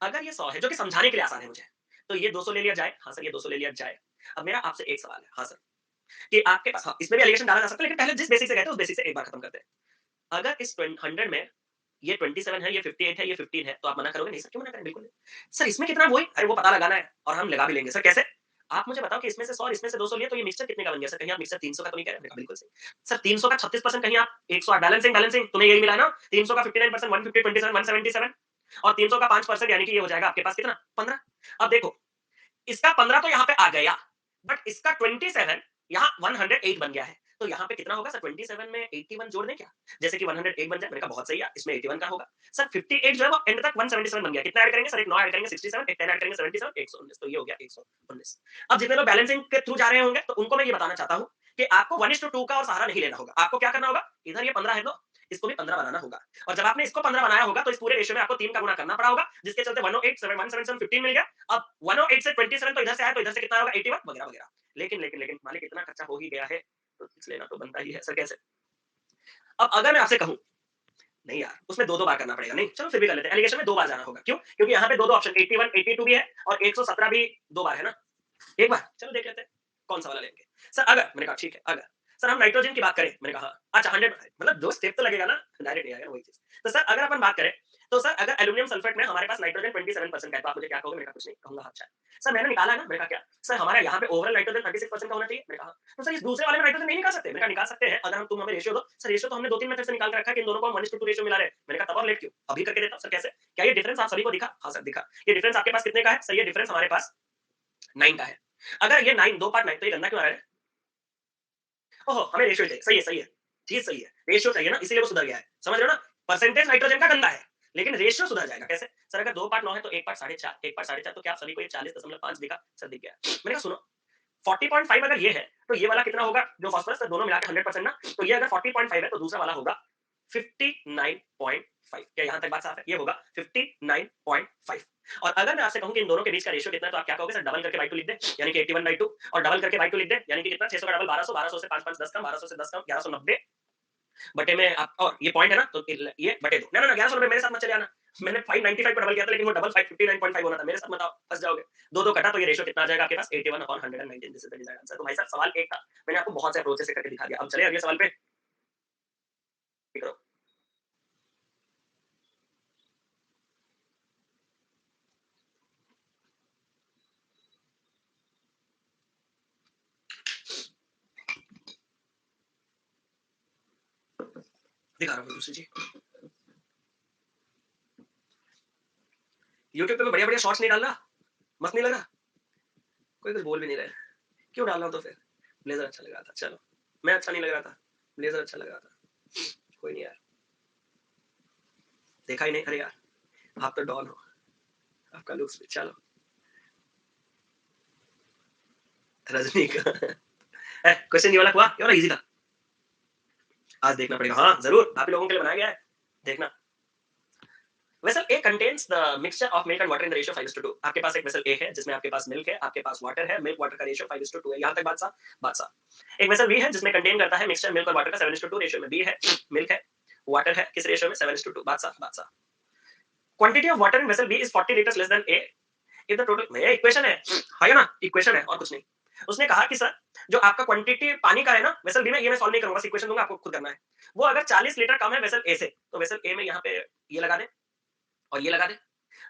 A: अगर ये 100 है, जो कि समझाने के लिए आसान है मुझे, तो ये 200 ले लिया जाए। हाँ सर, ये 200 ले लिया जाए। अब मेरा आपसे एक सवाल है। हाँ सर, कि आपके पास, हाँ, इसमें भी एलिगेशन डाला जा सकता है, लेकिन पहले जिस बेसिक से गए थे, उस बेसिक से एक बार खत्म करते हैं। अगर इस 100 में ये 27 है, ये 58 है, ये 15 है, तो आप मना करोगे? नहीं सर, क्यों मना करें? बिल्कुल नहीं। सर इसमें कितना वो है? अरे वो पता लगाना है और हम लगा भी लेंगे। सर कैसे? आप मुझे बताओ कि इसमें से 100 और इसमें से 200 लिए तो ये मिक्सचर कितने का बन गया? सर कहीं आप मिक्सचर 300 का तो नहीं कह रहे? मैंने कहा बिल्कुल सही। सर 300 का 36% कहीं आप 108, बैलेंसिंग बैलेंसिंग तुम्हें यही मिला ना? 300 का 59% 150 27 177 और 300 का 5% यानी कि ये हो जाएगा आपके पास कितना? 15। अब देखो, इसका 15 तो यहाँ पे आ गया, बट इसका 27 यहाँ 108 बन गया है। तो यहाँ पे कितना होगा सर? 27 में 81 जोड़ दें क्या? जैसे कि 108 बन जाए। मैंने कहा बहुत सही है, इसमें 81 का होगा। सर 58 जो है वो एंड तक 177 बन गया। कितना ऐड करेंगे सर? एक 9 ऐड करेंगे 67, एक 10 ऐड करेंगे 77, 119। तो ये हो गया 119। अब जितने लोग बैलेंसिंग के थ्रू जा रहे होंगे, तो उनको मैं ये बताना चाहता हूँ कि आपको 1:2 का और सहारा नहीं लेना होगा। आपको क्या करना होगा? इधर ये 15 है तो इसको भी 15 बनाना होगा। और जब आपने इसको 15 बनाया होगा, तो इस पूरे रेशियो में आपको 3 का गुणा करना पड़ा होगा, जिसके चलते 108 7 177 15 मिल गया। अब 108 से 27 तो इधर से आया, तो इधर से कितना होगा? 81 वगैरह वगैरह। लेकिन मालिक इतना खर्चा हो ही गया है, तो लेना तो बनता ही है। सर कैसे? अब अगर मैं आपसे कहूं नहीं यार, उसमें दो दो बार करना पड़ेगा, नहीं चलो फिर भी कर लेते हैं। एलिगेशन में दो बार जाना होगा। क्यों? क्योंकि यहाँ पे दो दो ऑप्शन 81 82 भी है और 117 भी दो बार है ना। एक बार चलो देख लेते हैं कौन सा वाला लेंगे। सर अगर, मैंने कहा ठीक है, अगर सर हम नाइट्रोजन की बात करें, मैंने कहा हाँ। अच्छा 100 मतलब दो स्टेप तो लगेगा ना, डायरेक्ट नहीं आएगा वही चीज। तो सर अगर अपन बात करें, तो सर अगर एल्यूमिनियम सल्फेट में हमारे पास नाइट्रोजन 27% का है, तो आप मुझे क्या कहोगे? मैंने कहा कुछ नहीं कहूंगा। अच्छा सर मैंने निकाला है ना। मैंने कहा क्या? सर हमारा यहाँ पे ओवरऑल नाइट्रोजन 36% का होना चाहिए। मैंने कहा तो सर इस दूसरे वाले में नाइट्रोजन नहीं निकाल सकते? मैंने कहा निकाल सकते हैं, अगर हम तुम हमें रेशियो दो। सर रेशियो तो हमने दो तीन मेथड से निकाल के रखा है कि इन दोनों को हम 1:2 रेशियो मिला रहे हैं। मैंने कहा तब और लेट क्यों? अभी करके देता हूं। सर कैसे? क्या ये डिफरेंस आप सभी को दिखा? हाँ सर दिखा। ये डिफरेंस आपके पास कितने का है? सर ये डिफरेंस हमारे पास 9 का है। अगर ये 9 दो पार्ट 9, तो ये गंदा क्यों आ रहा है? ओहो हमें रेशियो चाहिए। सही है सही है, चीज सही है, रेशियो चाहिए ना, इसीलिए वो सुधर गया है। समझ रहे हो ना? परसेंटेज नाइट्रोजन का गंदा है, लेकिन रेशियो सुधर जाएगा। कैसे? सर अगर दो पार्ट 9 है तो एक पार्ट 4.5, एक पार्ट 4.5, तो क्या आप सभी को ये 40.5 दिखा? सर दिख गया। मैंने कहा सुनो 40.5 अगर ये है, तो ये वाला कितना होगा? जो फास्फोरस है दोनों मिला के 100% ना, तो ये अगर 40.5 है तो दूसरा वाला होगा 59.5। क्या यहाँ तक बात साफ है? ये होगा 59.5। और अगर मैं आपसे कहूं कि इन दोनों के बीच का रेशियो कितना है, तो आप क्या कहोगे? सर डबल करके बाई 2 लिख दे, यानी कि 81/2, और डबल करके बाई 2 लिख दे, यानी कि कितना? 600 का डबल 1200, 1200 से 5 5 10 कम, 1200 से 10 कम 1190 बटे में आप, और ये पॉइंट है ना, तो ये बटे 2। ना 1190 मेरे साथ मत चले आना। मैंने 595 को डबल किया था, लेकिन वो डबल 59.5 होना था। मेरे साथ मत आओ, फंस जाओगे। दो दो कटा तो ये रेशियो कितना आ जाएगा आपके पास? 81/119। This is the desired answer. तो भाई साहब सवाल एक था, मैंने आपको बहुत से अप्रोचेस से करके दिखा दिया। अब चले अगले सवाल पे। करो। दिखा रहा हूँ दूसरी जी। यूट्यूब पे बढ़िया बढ़िया शॉर्ट्स नहीं डाल रहा? मस्त नहीं लगा? कोई कुछ बोल भी नहीं रहे, क्यों डाल रहा हूँ तो फिर? ब्लेजर अच्छा लग रहा था, चलो। मैं अच्छा नहीं लग रहा था, ब्लेजर अच्छा लग रहा था। कोई नहीं यार, देखा ही नहीं। अरे यार आप तो डॉन हो, आपका लुक्स भी। चलो रजनी का क्वेश्चन ये वाला हुआ, ये वाला इजी था। आज देखना पड़ेगा, हाँ जरूर, आप लोगों के लिए बनाया गया है, देखना। Vessel A contains the mixture of milk and water in the ratio 5:2। आपके पास एक वेसल ए है जिसमें आपके पास मिल्क है, आपके पास वाटर है, मिल्क वाटर का रेशियो 5:2 है। यहां तक बात साफ, बात साफ। एक वेसल बी है जिसमें कंटेन करता है मिक्सचर मिल्क और वाटर का 7:2 रेशियो में। बी है, मिल्क है, वाटर है, किस रेशियो में? 7:2। बात साफ, बात साफ। Quantity of water in vessel B is 40 litres less than A if the total, ये इक्वेशन है ना, इक्वेशन है और कुछ नहीं। उसने कहा कि सर जो आपका क्वांटिटी पानी का है ना वेसल बी में, ये मैं सॉल्व नहीं करूंगा, बस इक्वेशन दूंगा, आपको खुद करना है। वो अगर 40 लीटर कम है वेसल ए से, तो वेसल ए में यहाँ पे ये लगा दे और ये लगा दे।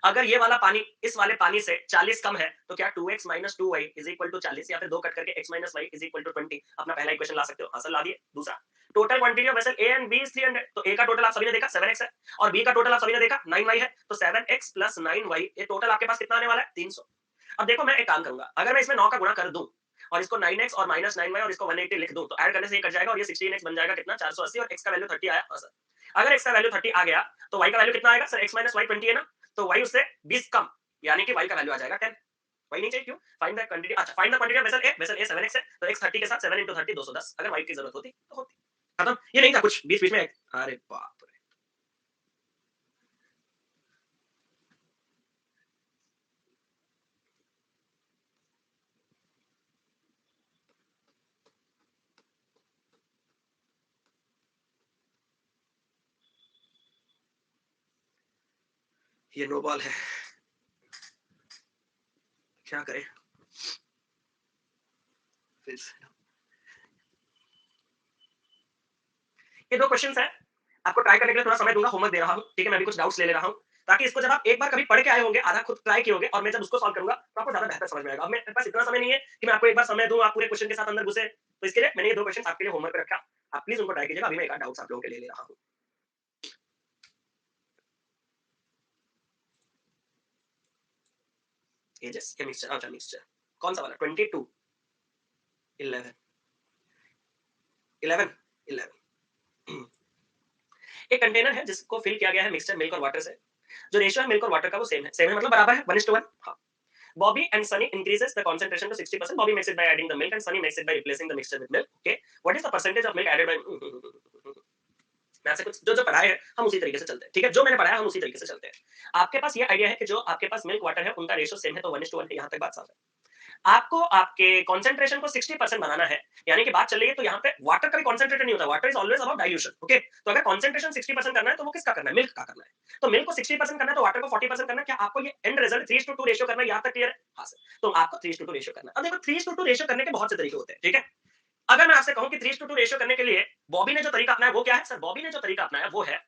A: अगर ये वाला पानी इस वाले पानी से 40 कम है, तो क्या 2x - 2y is equal to 40, या फिर दो कट करके x - y is equal to 20? अपना पहला इक्वेशन ला सकते हो, आंसर ला दिए। दूसरा, total quantity of vessel A and B is 300। तो ए का टोटल आप सभी ने देखा 7x है, और बी का टोटल आप सभी ने देखा 9y है, तो 7x + 9y, ये टोटल आपके पास कितना आने वाला है? 300। अब देखो मैं एक काम करूंगा, अगर मैं इसमें 9 का गुणा कर दूं और इसको 9x और -9y और इसको 180 लिख दूं, तो ऐड करने से ये कट जाएगा और ये 16x बन जाएगा कितना? 480, और x का वैल्यू 30 आया। हाँ सर, अगर x का वैल्यू 30 आ गया, तो y का वैल्यू कितना आएगा? सर x - y 20 है ना, तो y उससे 20 कम, यानी कि y का वैल्यू आ जाएगा 10। y नहीं चाहिए, क्यों? Find the quantity. अच्छा, find the quantity of vessel A. Vessel A 7x है, तो x 30 के साथ 7 * 30 210। अगर y की जरूरत होती तो होती। खत्म। ये नहीं था कुछ बीच बीच में। अरे बाप रे, ये नो बॉल है, क्या करें फिर से? ये 2 क्वेश्चन्स हैं, आपको ट्राई करने के लिए थोड़ा समय दूँगा, होमवर्क दे रहा हूँ, ठीक है? मैं भी कुछ डाउट्स ले रहा हूँ, ताकि इसको जब आप एक बार कभी पढ़ के आए होंगे, आधा खुद ट्राई किए होंगे और मैं जब उसको सॉल्व करूँगा, तो आपको ज़्यादा बेहतर समझ में आएगा। अब मेरे पास इतना समय नहीं है कि मैं आपको एक बार समय दूँ, आप पूरे क्वेश्चन के साथ अंदर घुसे, तो इसके लिए मैंने ये 2 क्वेश्चन्स आपके लिए होमवर्क पे रखा। आप प्लीज़ उनको ट्राई कीजिएगा, अभी मैं एक आध डाउट्स आप लोगों के लिए ले रहा हूँ। एजेस या मिक्सचर? अच्छा मिक्सचर, कौन-सा वाला? 22, 11, 11, 11 एक कंटेनर है जिसको फिल किया गया है मिक्सचर मिल्क और वाटर से। जो रेशियो है मिल्क और वाटर का वो सेम है मतलब बराबर है 1:1। हाँ। Bobby and Sunny increases the concentration to 60%. Bobby makes it by adding the milk and Sunny makes it by replacing the mixture with milk. Okay. What is the percentage of milk added by मैं आपसे कुछ जो पढ़ा है हम उसी तरीके से चलते हैं, ठीक है? जो मैंने पढ़ाया हम उसी तरीके से चलते हैं। आपके पास ये आइडिया है कि जो आपके पास मिल्क वाटर है उनका रेशियो सेम है तो 1:1 है, यहाँ तक बात साफ है। आपको आपके कंसंट्रेशन को 60% बनाना है, यानी कि बात चल रही है तो यहाँ पे वाटर कभी कंसंट्रेटेड नहीं होता, water is always about dilution. Okay, तो अगर कंसंट्रेशन 60% करना है तो वो किसका करना है? मिल्क का करना है। तो मिल्क को 60% करना है तो वाटर को 40% करना है। क्या आपको ये एंड रिजल्ट 3:2 रेशियो करना है? यहाँ तक क्लियर है? हाँ सर। तो आपको 3:2 रेशियो करना है। अब देखो 3:2 रेशियो करने के बहुत से तरीके होते हैं, ठीक है? अगर मैं आपसे कहूं कि 3:2 रेशियो करने के लिए बॉबी ने जो तरीका अपनाया वो क्या है? सर बॉबी ने जो तरीका अपनाया वो है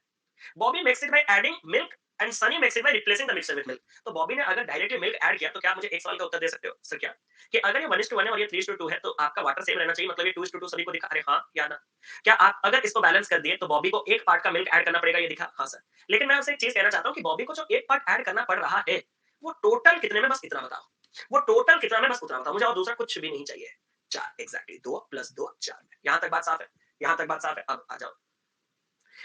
A: Bobby makes it by adding milk and Sunny makes it by replacing the mixture with milk. तो बॉबी ने अगर डायरेक्टली मिल्क ऐड किया तो क्या आप मुझे एक सवाल का उत्तर दे सकते हो? सर क्या? कि अगर ये 1:1 है और ये 3:2 है तो आपका वाटर सेम रहना चाहिए, मतलब ये 2:2 सभी को दिखा। अरे हाँ या ना? क्या आप अगर इसको बैलेंस कर दिए तो बॉबी को एक पार्ट का मिल्क ऐड करना पड़ेगा, ये दिखा? हाँ सर। लेकिन मैं आपसे एक चीज कहना चाहता हूँ कि बॉबी को जो एक पार्ट ऐड करना पड़ रहा है वो टोटल कितने में, बस इतना बताओ। वो टोटल कितना में, बस उतना बताओ मुझे, और दूसरा कुछ भी नहीं चाहिए। 4 एग्जैक्टली 2 + 2 4। यहाँ तक बात साफ है? यहाँ तक बात साफ है? अब आ जाओ।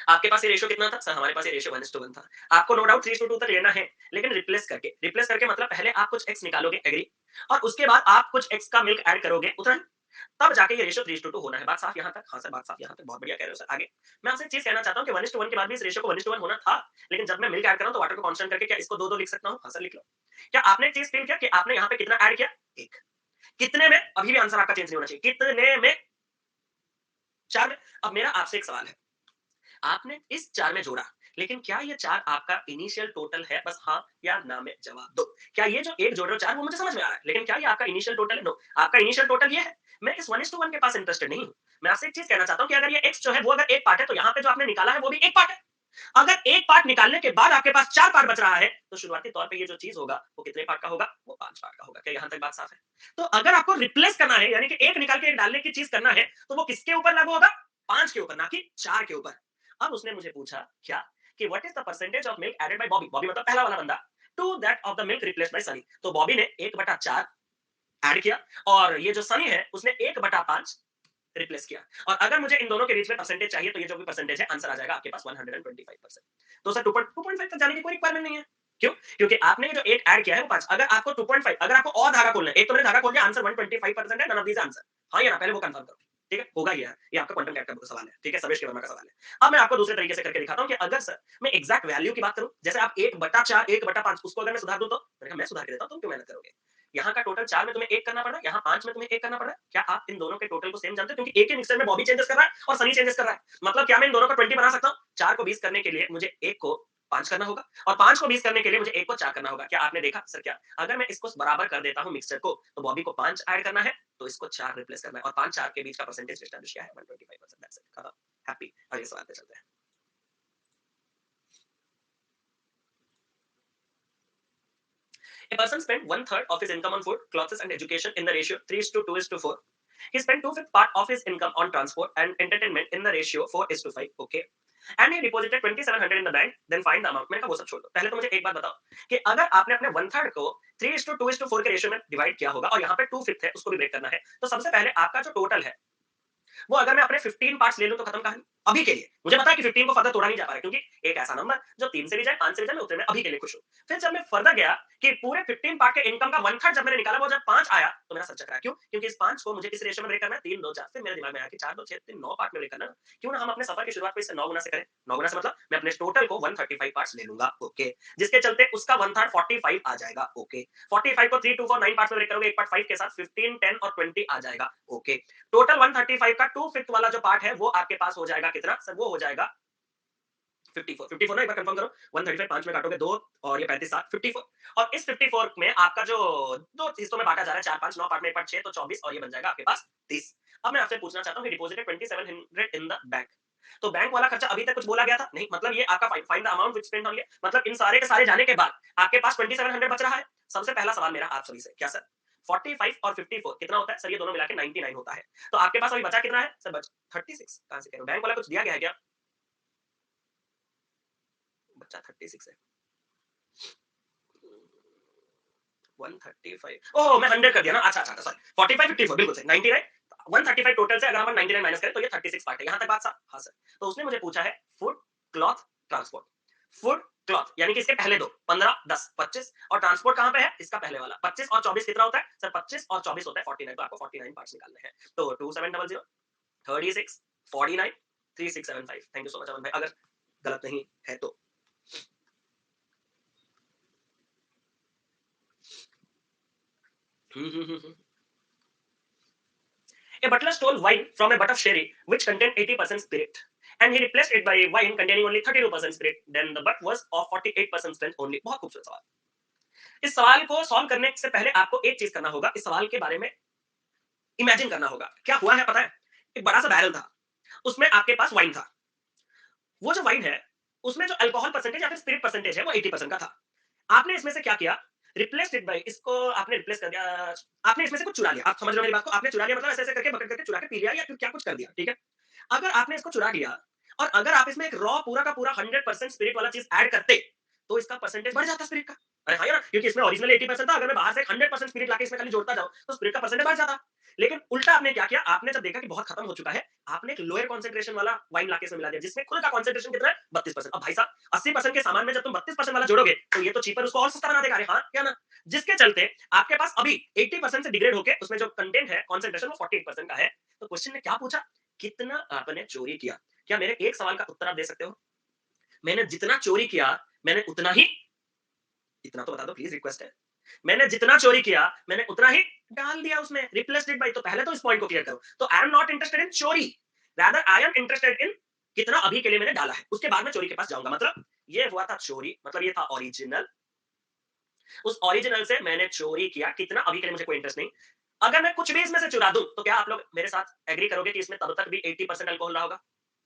A: आपके पास ये रेशियो कितना था? सर हमारे पास ये रेशियो 1:1 था। आपको नो डाउट 3:2 तक लेना है, लेकिन रिप्लेस करके मतलब पहले आप कुछ x निकालोगे, एग्री, और उसके बाद आप कुछ x का मिल्क ऐड करोगे, उतना ही, तब जाके ये रेशियो 3:2 होना है। बात साफ यहाँ तक? हाँ सर बात साफ यहाँ तक, बहुत बढ़िया कह रहे हो सर। आगे मैं आपसे एक चीज कहना चाहता हूँ कि 1:1 के बाद भी इस रेशियो को 1:1 होना था, लेकिन जब मैं मिल्क ऐड कर रहा हूँ तो वाटर को कांस्टेंट करके क्या इसको 2-2 लिख सकता हूँ? हाँ सर लिख लो। क्या आपने एक चीज फील किया कि आपने यहाँ पे कितना ऐड किया? 1। कितने में? अभी भी आंसर आपका चेंज नहीं होना चाहिए। कितने में? 4 में। अब मेरा आपसे एक सवाल है, आपने इस 4 में जोड़ा, लेकिन क्या ये 4 आपका इनिशियल टोटल है? बस हाँ या ना में जवाब दो। क्या ये जो 1 जोड़ रहे हो 4 वो मुझे समझ में आ रहा है, लेकिन क्या ये आपका इनिशियल टोटल है? नो। आपका इनिशियल टोटल ये है। मैं इस 1:1 के पास इंटरेस्टेड नहीं हूँ। मैं आपसे एक चीज़ कहना चाहता हूँ कि अगर ये x जो है वो अगर एक पार्ट है तो यहाँ पे जो आपने निकाला है वो भी एक पार्ट है। अगर एक पार्ट निकालने के बाद आपके पास 4 पार्ट बच रहा है, तो शुरुआती तौर पे ये जो चीज़ होगा वो कितने पार्ट का होगा? वो 5 पार्ट का होगा। क्या यहाँ तक बात साफ है? तो अगर आपको रिप्लेस करना है, यानी कि एक निकाल के एक डालने की चीज़ करना है, तो वो किसके ऊपर लागू होगा? 5 के ऊपर, ना कि 4 के ऊपर। अब उसने मुझे पूछा क्या कि what is the percentage of milk added by Bobby, Bobby मतलब पहला वाला बंदा, to that of the milk replaced by Sunny. तो बॉबी ने 1/4 ऐड किया और ये जो सनी है उसने 1/5 रिप्लेस किया। और अगर मुझे इन दोनों के बीच में परसेंटेज चाहिए तो ये जो भी परसेंटेज है आंसर आ जाएगा आपके पास 125%। तो सर 2.5 तक जाने की कोई रिक्वायरमेंट नहीं है। क्यों? क्योंकि आपने ये जो एक ऐड किया है वो 5, अगर आपको 2.5, अगर आपको और धागा खोलना है, एक तो मैंने धागा खोल दिया, आंसर 125% है, नन ऑफ दीस आंसर। हाँ या ना? पहले वो कंफर्म करो। ठीक है? होगा ये है। ये आपका क्वांटम कैट का सवाल है। ठीक है? सर्वेश के वर्मा का सवाल है। अब मैं आपको दूसरे तरीके से करके दिखाता हूं कि अगर सर मैं एग्जैक्ट वैल्यू की बात करूं, जैसे आप 1/4 1/5 उसको अगर मैं सुधार दूं तो मैंने कहा मैं सुधार के देता हूं, तुम क्यों मेहनत करोगे? यहाँ का टोटल 4 में तुम्हें 1 करना पड़ रहा है, यहाँ 5 में तुम्हें 1 करना पड़ रहा है। क्या आप इन दोनों के टोटल को सेम जानते हो? क्योंकि एक ही मिक्सर में बॉबी चेंजेस कर रहा है और सनी चेंजेस कर रहा है। मतलब क्या मैं इन दोनों को 20 बना सकता हूँ? 4 को 20 करने के लिए मुझे 1 को 5 करना होगा और 5 को 20 करने के लिए मुझे 1 को 4 करना होगा। क्या आपने देखा? सर क्या अगर मैं इसको बराबर कर देता हूँ मिक्सचर को, तो बॉबी को 5 ऐड करना है, तो इसको 4 रिप्लेस करना है और 5-4 के बीच का परसेंटेज एस्टैब्लिश किया है 125%। That's it. खत्म। हैप्पी। अगले सवाल पे चलते हैं। A person spent one third of his income on food, clothes, and education in the ratio 3:2:4. He spent two-fifth part of his income on transport and entertainment in the ratio 4:5. Okay. And he deposited 2,700 in the bank. Then find the amount. मैंने कहा वो सब छोड़ दो। पहले तो मुझे एक बात बताओ कि अगर आपने अपने वन थर्ड को 3:2:4 के रेशियो में डिवाइड किया होगा और यहाँ पे 2/5 है, उसको भी ब्रेक करना है, तो सबसे पहले आपका जो टोटल है वो अगर मैं अपने 15 पार्ट्स ले लूं तो खत्म कहानी। अभी के लिए मुझे पता है कि 15 को फर्दर तोड़ा नहीं जा पा रहा, क्योंकि एक ऐसा नंबर जो 3 से भी जाए 5 से भी जाए मैं उतने में अभी के लिए खुश हूं। फिर जब मैं फर्दर गया कि पूरे 15 पार्ट के इनकम का वन थर्ड जब मैंने निकाला, वो जब 5 आया तो मेरा सर चकरा। क्यों? क्योंकि इस 5 को मुझे इस रेशियो में ब्रेक करना है, 3 2 4। फिर मेरे दिमाग में आया कि 4 2 6 3 9 पार्ट में ब्रेक करना है। क्यों ना हम अपने सफर की शुरुआत को इससे 9 गुना से करें। 9 गुना से मतलब मैं अपने टोटल को 135 पार्ट्स ले लूंगा। ओके, जिसके चलते उसका वन थर्ड 45 आ जाएगा। ओके, 45 को 3 2 4 9 पार्ट्स में ब्रेक करोगे, एक पार्ट 5 के साथ 15 10 और 20 आ जाएगा। ओके, टोटल 135 का 2/5 वाला जो पार्ट है वो आपके पास हो जाएगा कितना? सर वो हो जाएगा 54 ना, एक बार कंफर्म करो। 135 5 में काटोगे 2 और ये 35 7 54। और इस 54 में आपका जो दो हिस्सों में बांटा जा रहा है, 4 5 9 पार्ट में 1 पार्ट 6 तो 24 और ये बन जाएगा आपके पास 30। अब मैं आपसे पूछना चाहता हूँ कि डिपॉजिटेड 2700 इन द बैंक। तो बैंक वाला खर्चा अभी तक कुछ बोला गया था नहीं, मतलब ये आपका find the amount which spent on ये, मतलब इन सारे के सारे जाने के बाद आपके पास 2700 बच रहा है। सबसे पहला सवाल मेरा आप सभी से, क्या सर 45 और 54 कितना होता है? सर ये दोनों मिला के 99 होता है। तो आपके पास अभी बचा कितना है? सर बच 36। कहां से कह रहे हो? बैंक वाला कुछ दिया गया है क्या? बच्चा 36 है। 135 ओह मैं 100 कर दिया ना, अच्छा अच्छा सॉरी 45 54 बिल्कुल सही 99 135 टोटल से अगर हम 99 माइनस करें तो ये 36 पार्ट है। यहां तक बात सा हाँ सर। तो उसने मुझे पूछा है food cloth transport. Food cloth यानी कि इसके पहले दो 15 10 25 और ट्रांसपोर्ट कहां पे है? इसका पहले वाला 25 और 24 कितना होता है? सर 25 और 24 होता है 49। तो आपको 49 पार्ट्स निकालने हैं। तो 2700 36 49 3675। थैंक यू सो मच अमन भाई, अगर गलत नहीं है तो। A butler stole wine from a butt of sherry which contained 80% spirit, and he replaced it by wine containing only 32% spirit. Then the butt was of 48% strength only. बहुत खूबसूरत सवाल। इस सवाल को सॉल्व करने से पहले आपको एक चीज करना होगा, इस सवाल के बारे में इमेजिन करना होगा। क्या हुआ है पता है? एक बड़ा सा बैरल था, उसमें आपके पास वाइन था। वो जो वाइन है, उसमें जो अल्कोहल परसेंटेज या फिर स्पिरिट परसेंटेज है वो 80% का था। आपने इसमें से क्या किया? रिप्लेस्ड इट बाय, इसको आपने रिप्लेस कर दिया। आपने इसमें से कुछ चुरा लिया। आप समझ रहे हो मेरी बात को? आपने चुरा लिया मतलब ऐसे ऐसे करके पकड़ करके चुरा के पी लिया या फिर क्या कुछ कर दिया, ठीक है? अगर आपने इसको चुरा लिया और अगर आप इसमें एक रॉ पूरा का पूरा 100% स्पिरिट वाला चीज ऐड करते तो इसका परसेंटेज बढ़ जाता स्पिरिट का। अरे हाँ यार, क्योंकि इसमें ओरिजिनल 80% था, अगर मैं बाहर से 100% स्पिरिट लाके इसमें खाली जोड़ता जाऊं तो स्पिरिट का परसेंटेज बढ़ जाता। लेकिन उल्टा आपने क्या किया? आपने जब देखा कि बहुत खत्म हो चुका है, आपने एक लोअर कंसंट्रेशन वाला वाइन लाके इसमें मिला दिया जिसमें खुद का कंसंट्रेशन कितना है? 32%। अब भाई साहब 80% के सामान में जब तुम 32% वाला जोड़ोगे तो ये तो चीपर उसको और सस्ता बना देगा। अरे हाँ क्या ना? जिसके चलते आपके पास अभी 80% से डिग्रेड होके उसमें जो कंटेंट है कंसंट्रेशन वो 48% का है। तो क्वेश्चन ने क्या पूछा? कितना आपने चोरी किया? क्या मेरे एक सवाल का उत्तर आप दे सकते हो? मैंने जितना चोरी किया मैंने उतना ही, इतना तो बता दो प्लीज, रिक्वेस्ट है। मैंने जितना चोरी किया मैंने उतना ही डाल दिया उसमें, रिप्लेस्ड इट बाय। तो पहले तो इस पॉइंट को क्लियर करो। तो I am not interested in चोरी, rather I am interested in कितना अभी के लिए मैंने डाला है, उसके बाद मैं चोरी के पास जाऊंगा। मतलब ये हुआ था चोरी, मतलब ये था ओरिजिनल। उस ओरिजिनल से मैंने चोरी किया, कितना अभी के लिए मुझे कोई इंटरेस्ट नहीं। अगर मैं कुछ भी इसमें से चुरा दूं तो क्या आप लोग मेरे साथ एग्री करोगे कि इसमें तब तक भी 80% अल्कोहल रहा होगा?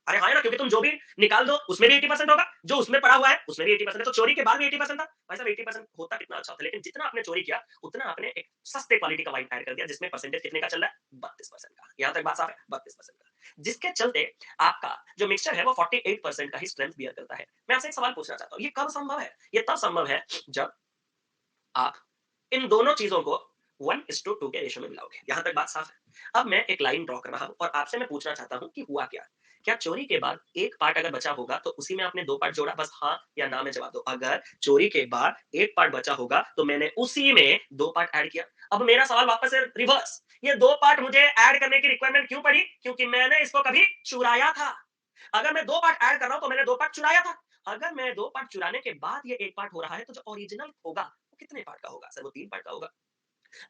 A: अरे हाँ, है ना, क्योंकि तुम जो भी निकाल दो उसमें भी 80% होगा, जो उसमें पड़ा हुआ है उसमें भी 80% है, तो चोरी के बाद भी 80% था। भाई साहब 80% होता कितना अच्छा होता, लेकिन जितना आपने चोरी किया उतना आपने एक सस्ते क्वालिटी का वाइन ऐड कर दिया जिसमें परसेंटेज कितने का चल रहा है? 32% का। यहाँ तक बात साफ है? 32% का, जिसके चलते आपका जो मिक्सचर है वो 48% का ही स्ट्रेंथ बियर करता है। मैं आपसे एक सवाल पूछना चाहता हूँ, ये कब संभव है? ये तब संभव है जब आप इन दोनों चीजों को 1:2 के रेशियो में मिलाओगे। यहां तक बात साफ है। अब मैं एक लाइन ड्रॉ कर रहा हूं और आपसे मैं पूछना चाहता हूं कि हुआ क्या? क्या चोरी के बाद एक पार्ट अगर बचा होगा तो उसी में आपने दो पार्ट जोड़ा? बस हाँ या ना में जवाब दो। अगर चोरी के बाद एक पार्ट बचा होगा तो मैंने उसी में दो पार्ट ऐड किया। अब मेरा सवाल वापस से रिवर्स, ये दो पार्ट मुझे ऐड करने की रिक्वायरमेंट क्यों पड़ी? क्योंकि मैंने इसको कभी चुराया था। अगर मैं दो पार्ट ऐड कर रहा हूं तो मैंने दो पार्ट चुराया था। अगर मैं दो पार्ट चुराने के बाद ये एक पार्ट हो रहा है तो जो ओरिजिनल होगा वो कितने पार्ट का होगा? सर वो 3 पार्ट का होगा।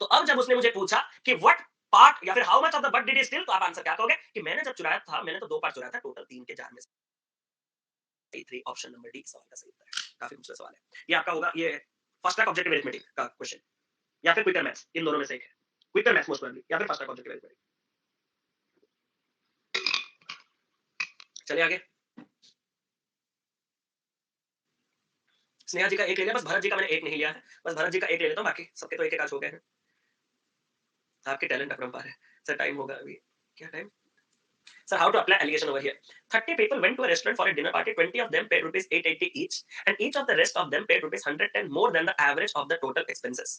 A: तो अब जब उसने मुझे पूछा कि व्हाट पार्ट या फिर how much of the but did he steel, तो आप आंसर क्या कहोगे? कि मैंने जब चुराया था मैंने तो 2 पार्ट चुराया था, टोटल 3 के जार में से 3। ऑप्शन नंबर डी सवाल का सही उत्तर है। काफी खूबसूरत सवाल है। ये आपका होगा, ये फर्स्ट ट्रैक ऑब्जेक्टिव अरिथमेटिक का क्वेश्चन या फिर क्विकर मैथ्स, इन दोनों में से एक है। क्विकर मैथ्स मोस्ट प्रोबेबली या फिर फर्स्ट ट्रैक ऑब्जेक्टिव अरिथमेटिक। चलिए आगे। स्नेहा जी का एक ले लिया, बस भरत जी का मैंने एक नहीं लिया है। बस भरत जी का एक ले लेता हूं, बाकी सबके तो एक-एक आज हो गए हैं। आपके टैलेंट अपरंपार है। सर टाइम होगा अभी। क्या time? So how to apply allegation over here? 30 people went to a restaurant for a dinner party. 20 of them paid rupees 880 each, and each of the rest of them paid rupees 110 more than the average of the total expenses.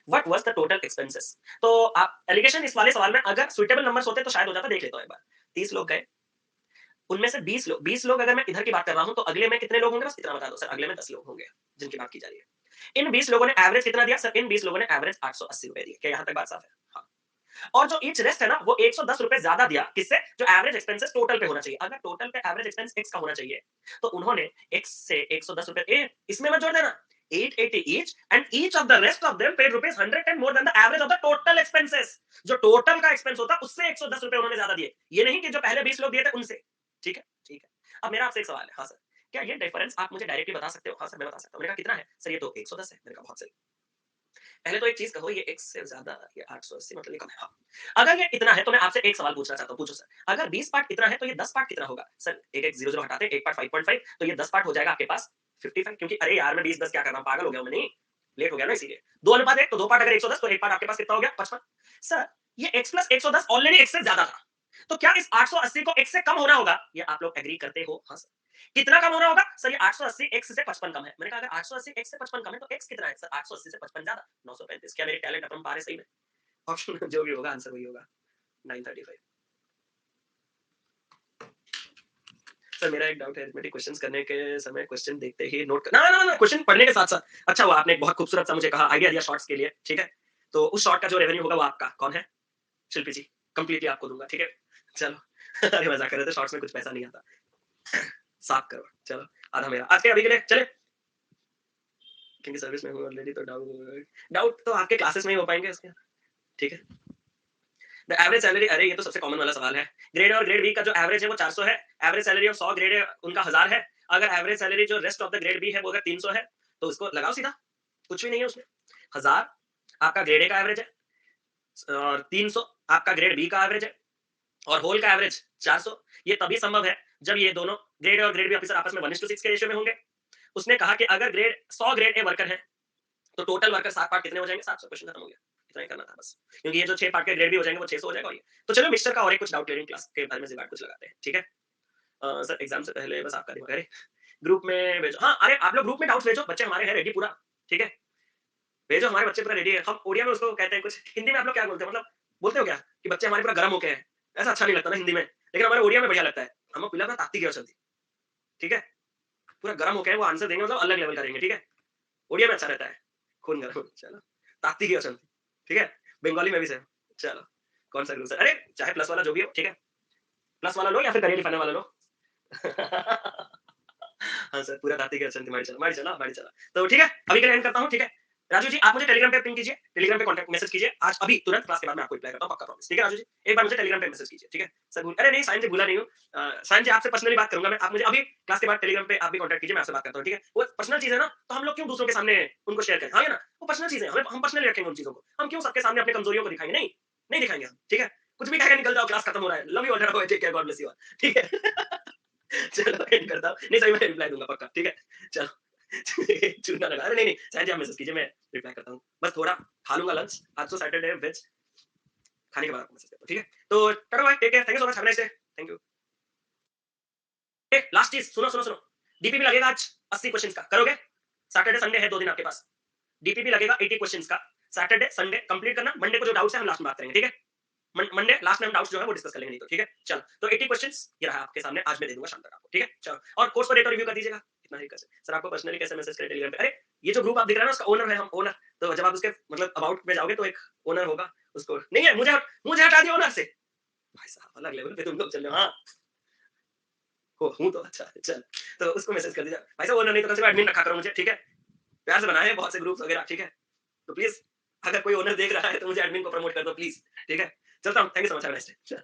A: What was the total expenses? तो आप एलिगेशन इस वाले सवाल में अगर सुइटेबल नंबर्स होते तो शायद हो जाता। देख लेता हूं एक बार। 30 लोग गए, उनमें से 20 लोग अगर मैं इधर की बात कर रहा हूं तो अगले में कितने लोग होंगे? बस इतना बता दो सर। अगले में 10 लोग होंगे जिनकी बात की जा रही है। इन 20 लोगों ने एवरेज कितना दिया? सर इन 20 लोगों ने एवरेज 880 रुपए दिए। क्या यहां तक बात साफ है? हाँ। और जो ईच रेस्ट है ना वो 110 रुपए ज्यादा दिया। किससे? जो एवरेज एक्सपेंसेस टोटल पे होना चाहिए। अगर टोटल पे एवरेज एक्सपेंस एक्स का होना चाहिए तो उन्होंने एक्स से 110 रुपए इसमें मत जोड़ देना, 880 each and each of the rest of them paid rupees 110 more than the average of the total expenses। जो टोटल का एक्सपेंस होता उससे 110 रुपए उन्होंने ज्यादा दिए। ये नहीं कि जो पहले 20 लोग दिए थे उनसे। ठीक है, ठीक है। अब मेरा आपसे एक सवाल है। हाँ सर, क्या ये डिफरेंस आप मुझे डायरेक्टली बता सकते हो? हाँ सर, मैं बता सकता हूँ। मैंने कहा कितना है? सर ये तो 110 है। मैंने कहा बहुत सही। पहले तो एक चीज़ कहो, ये X से ज़्यादा, ये 880 मतलब ये कम है। हाँ। अगर ये इतना है तो मैं आपसे एक सवाल पूछना चाहता हूँ, पूछो सर। अगर 20 पार्ट इतना है तो ये 10 पार्ट कितना होगा? सर 1 0 0 हटाते हैं, 1 पार्ट 5.5, तो ये 10 पार्ट हो जाएगा आपके पास 55, क्योंकि अरे यार मैं 20-10 क्या कर रहा हूँ, पागल हो गया हूँ मैं? नहीं, लेट हो गया ना इसीलिए। 2 अनुपात 1, तो 2 पार्ट अगर 110 तो 1 पार्ट आपके पास कितना हो गया? 55। सर ये X प्लस 110 ऑलरेडी X से ज़्यादा था। तो क्या इस 880 को X से कम होना होगा? ये आप लोग एग्री करते हो? हाँ सर। कितना कम होना होगा? सर ये 880 X से 55 कम है। मैंने कहा अगर 880 X से 55 कम है तो X कितना है? सर 880 से 55 ज़्यादा, 935। क्या मेरी टैलेंट अपरंपार है सही में? ऑप्शन जो भी होगा आंसर वही होगा, 935। सर मेरा एक डाउट है, अरिथमेटिक क्वेश्चंस करने के समय क्वेश्चन देखते ही नोट ना ना ना, क्वेश्चन पढ़ने के साथ साथ। अच्छा हुआ आपने एक बहुत खूबसूरत सा मुझे कहा, आइडिया दिया शॉर्ट्स के लिए, ठीक है? तो उस शॉर्ट का जो रेवेन्यू होगा वो आपका कौन है? शिल्पी जी, कंप्लीटली आपको दूंगा, ठीक है? चलो। अरे मजाक कर रहे थे, शॉर्ट्स में कुछ पैसा नहीं आता। 7 करोड़, चलो आधा मेरा आज के अभी के लिए चले, क्योंकि सर्विस में हूँ ऑलरेडी, तो डाउट डाउट तो आपके क्लासेस में ही हो पाएंगे इसके, ठीक है? द एवरेज सैलरी, अरे ये तो सबसे कॉमन वाला सवाल है। ग्रेड और ग्रेड बी का जो एवरेज है वो 400 है। एवरेज सैलरी ऑफ 100 ग्रेड है उनका 1000 है। अगर एवरेज सैलरी जो rest of the grade B है वो अगर 300 है, तो उसको लगाओ सीधा, कुछ भी नहीं है उसमें। 1000 आपका ग्रेड ए का एवरेज है, और 300 आपका ग्रेड बी का एवरेज है, और होल का एवरेज 400। ये तभी संभव है जब ये दोनों ग्रेड और ग्रेड बी ऑफिसर आपस में 1:6 के रेशियो में होंगे। उसने कहा कि अगर ग्रेड 100 ग्रेड ए वर्कर है, तो टोटल वर्कर 7 पार्ट कितने हो जाएंगे? 700। क्वेश्चन खत्म हो गया, इतना ही करना था बस, क्योंकि ये जो 6 पार्ट के ग्रेड भी हो जाएंगे वो 600 हो जाएगा। और ये तो चलो मिक्सचर का और एक कुछ डाउट क्लियरिंग क्लास के बारे में जुगाड़ कुछ लगाते हैं, ठीक है? सर एग्जाम से पहले बस आपका दिमाग, अरे ग्रुप में भेजो, हाँ अरे आप लोग ग्रुप में डाउट्स भेजो, बच्चे हमारे हैं रेडी पूरा, ठीक है? भेजो, हमारे बच्चे पूरा रेडी है। हम ओडिया में उसको कहते हैं कुछ, हिंदी में आप लोग क्या बोलते हो, मतलब बोलते हो क्या कि बच्चे हमारे पूरा गर्म होके हैं? ऐसा अच्छा नहीं लगता ना हिंदी में, लेकिन हमारे ओडिया में बढ़िया लगता है। हम पिला अपना ताकती की चलती, ठीक है? पूरा गर्म होके है वो आंसर देंगे, मतलब अलग लेवल करेंगे, ठीक है? ओडिया में अच्छा रहता है, खून गर्म, चलो ताकती की चलती, ठीक है? बंगाली में भी सेम, चलो कौन सा ग्रुप सर? अरे चाहे प्लस वाला जो भी हो, ठीक है? प्लस वाला लो या फिर करियर लिखाने वाला लो। हाँ सर, पूरा रात की अशांति, मारी चला। तो ठीक है, अभी के लिए एंड करता हूँ, ठीक है? राजू जी, आप मुझे टेलीग्राम पे पिंग कीजिए, टेलीग्राम पे कॉन्टैक्ट मैसेज कीजिए। आज अभी तुरंत क्लास के बाद मैं आपको रिप्लाई करता हूँ, पक्का प्रॉमिस, ठीक है राजू जी? एक बार मुझे टेलीग्राम पे मैसेज कीजिए, ठीक है? सर भूल, अरे नहीं सायन जी, भूला नहीं हूँ। सायन जी आपसे पर्सनली बात करूँगा मैं, आप मुझे अभी क्लास के बाद टेलीग्राम पे आप भी कॉन्टैक्ट कीजिए, मैं आपसे बात करता हूँ, ठीक है? वो पर्सनल चीज़ है ना, तो हम लोग क्यों दूसरों के सामने उनको शेयर करें, हाँ या ना? वो पर्सनल चीज़ है, हम पर्सनली रखेंगे उन चीज़ों को। हम क्यों सबके सामने अपनी कमजोरियों को दिखाएँगे? नहीं, नहीं दिखाएँगे हम, ठीक है? कुछ भी कह के निकल जाओ, क्लास खत्म हो रहा है। Love you all, take care, God bless you all, ठीक है? चलो एंड करता हूँ। नहीं सही में रिप्लाई दूँगा पक्का, ठीक है? चलो। चूना लगा, अरे नहीं सायन जी आप मैसेज कीजिए, मैं रिप्लाई करता हूँ। बस थोड़ा खा लूँगा लंच, आज तो सैटरडे है, वेज, खाने के बाद आपको मैसेज करता हूँ, ठीक है? तो tata bye, take care, thank you so much, have a nice day, thank you. Last चीज़ सुनो। डीपीपी लगेगा आज 80 क्वेश्चंस का, करोगे? सैटरडे संडे है 2 दिन आपके पास। डीपीपी लगेगा 80 क्वेश्चंस का। सैटरडे संडे कंप्लीट करना, मंडे को जो डाउट्स है हम लास्ट में बात करेंगे, ठीक है? मंडे लास्ट में हम डाउट्स जो है वो डिस्कस कर लेंगे, नहीं तो ठीक है? चलो, तो 80 क्वेश्चंस ये रहा आपके सामने, आज मैं दे दूँगा शाम तक आपको, ठीक है? चलो, और कोर्स को रेट और रिव्यू कर दीजिएगा, इतना ही कर सकते। सर आपको पर्सनली कैसे मैसेज करें टेलीग्राम पे? अरे ये जो ग्रुप आप दिख रहा है ना, उसका ओनर है हम, ओनर। तो जब आप उसके मतलब अबाउट में जाओगे तो एक ओनर होगा, उसको नहीं है, मुझे हटा दिया ओनर से। भाई साहब अलग लेवल पे तुम लोग चल रहे हो, हाँ। हो हूँ तो अच्छा है, चल। तो उसको मैसेज कर दीजिए, भाई साहब ओनर नहीं तो कम से कम एडमिन रखा करो मुझे, ठीक है? प्यार से बनाए हैं बहुत से ग्रुप्स वगैरह, ठीक है? तो प्लीज़ अगर कोई ओनर देख रहा है तो मुझे एडमिन को प्रमोट कर दो प्लीज़, ठीक है? चलता हूँ, thank you so much, have a nice day.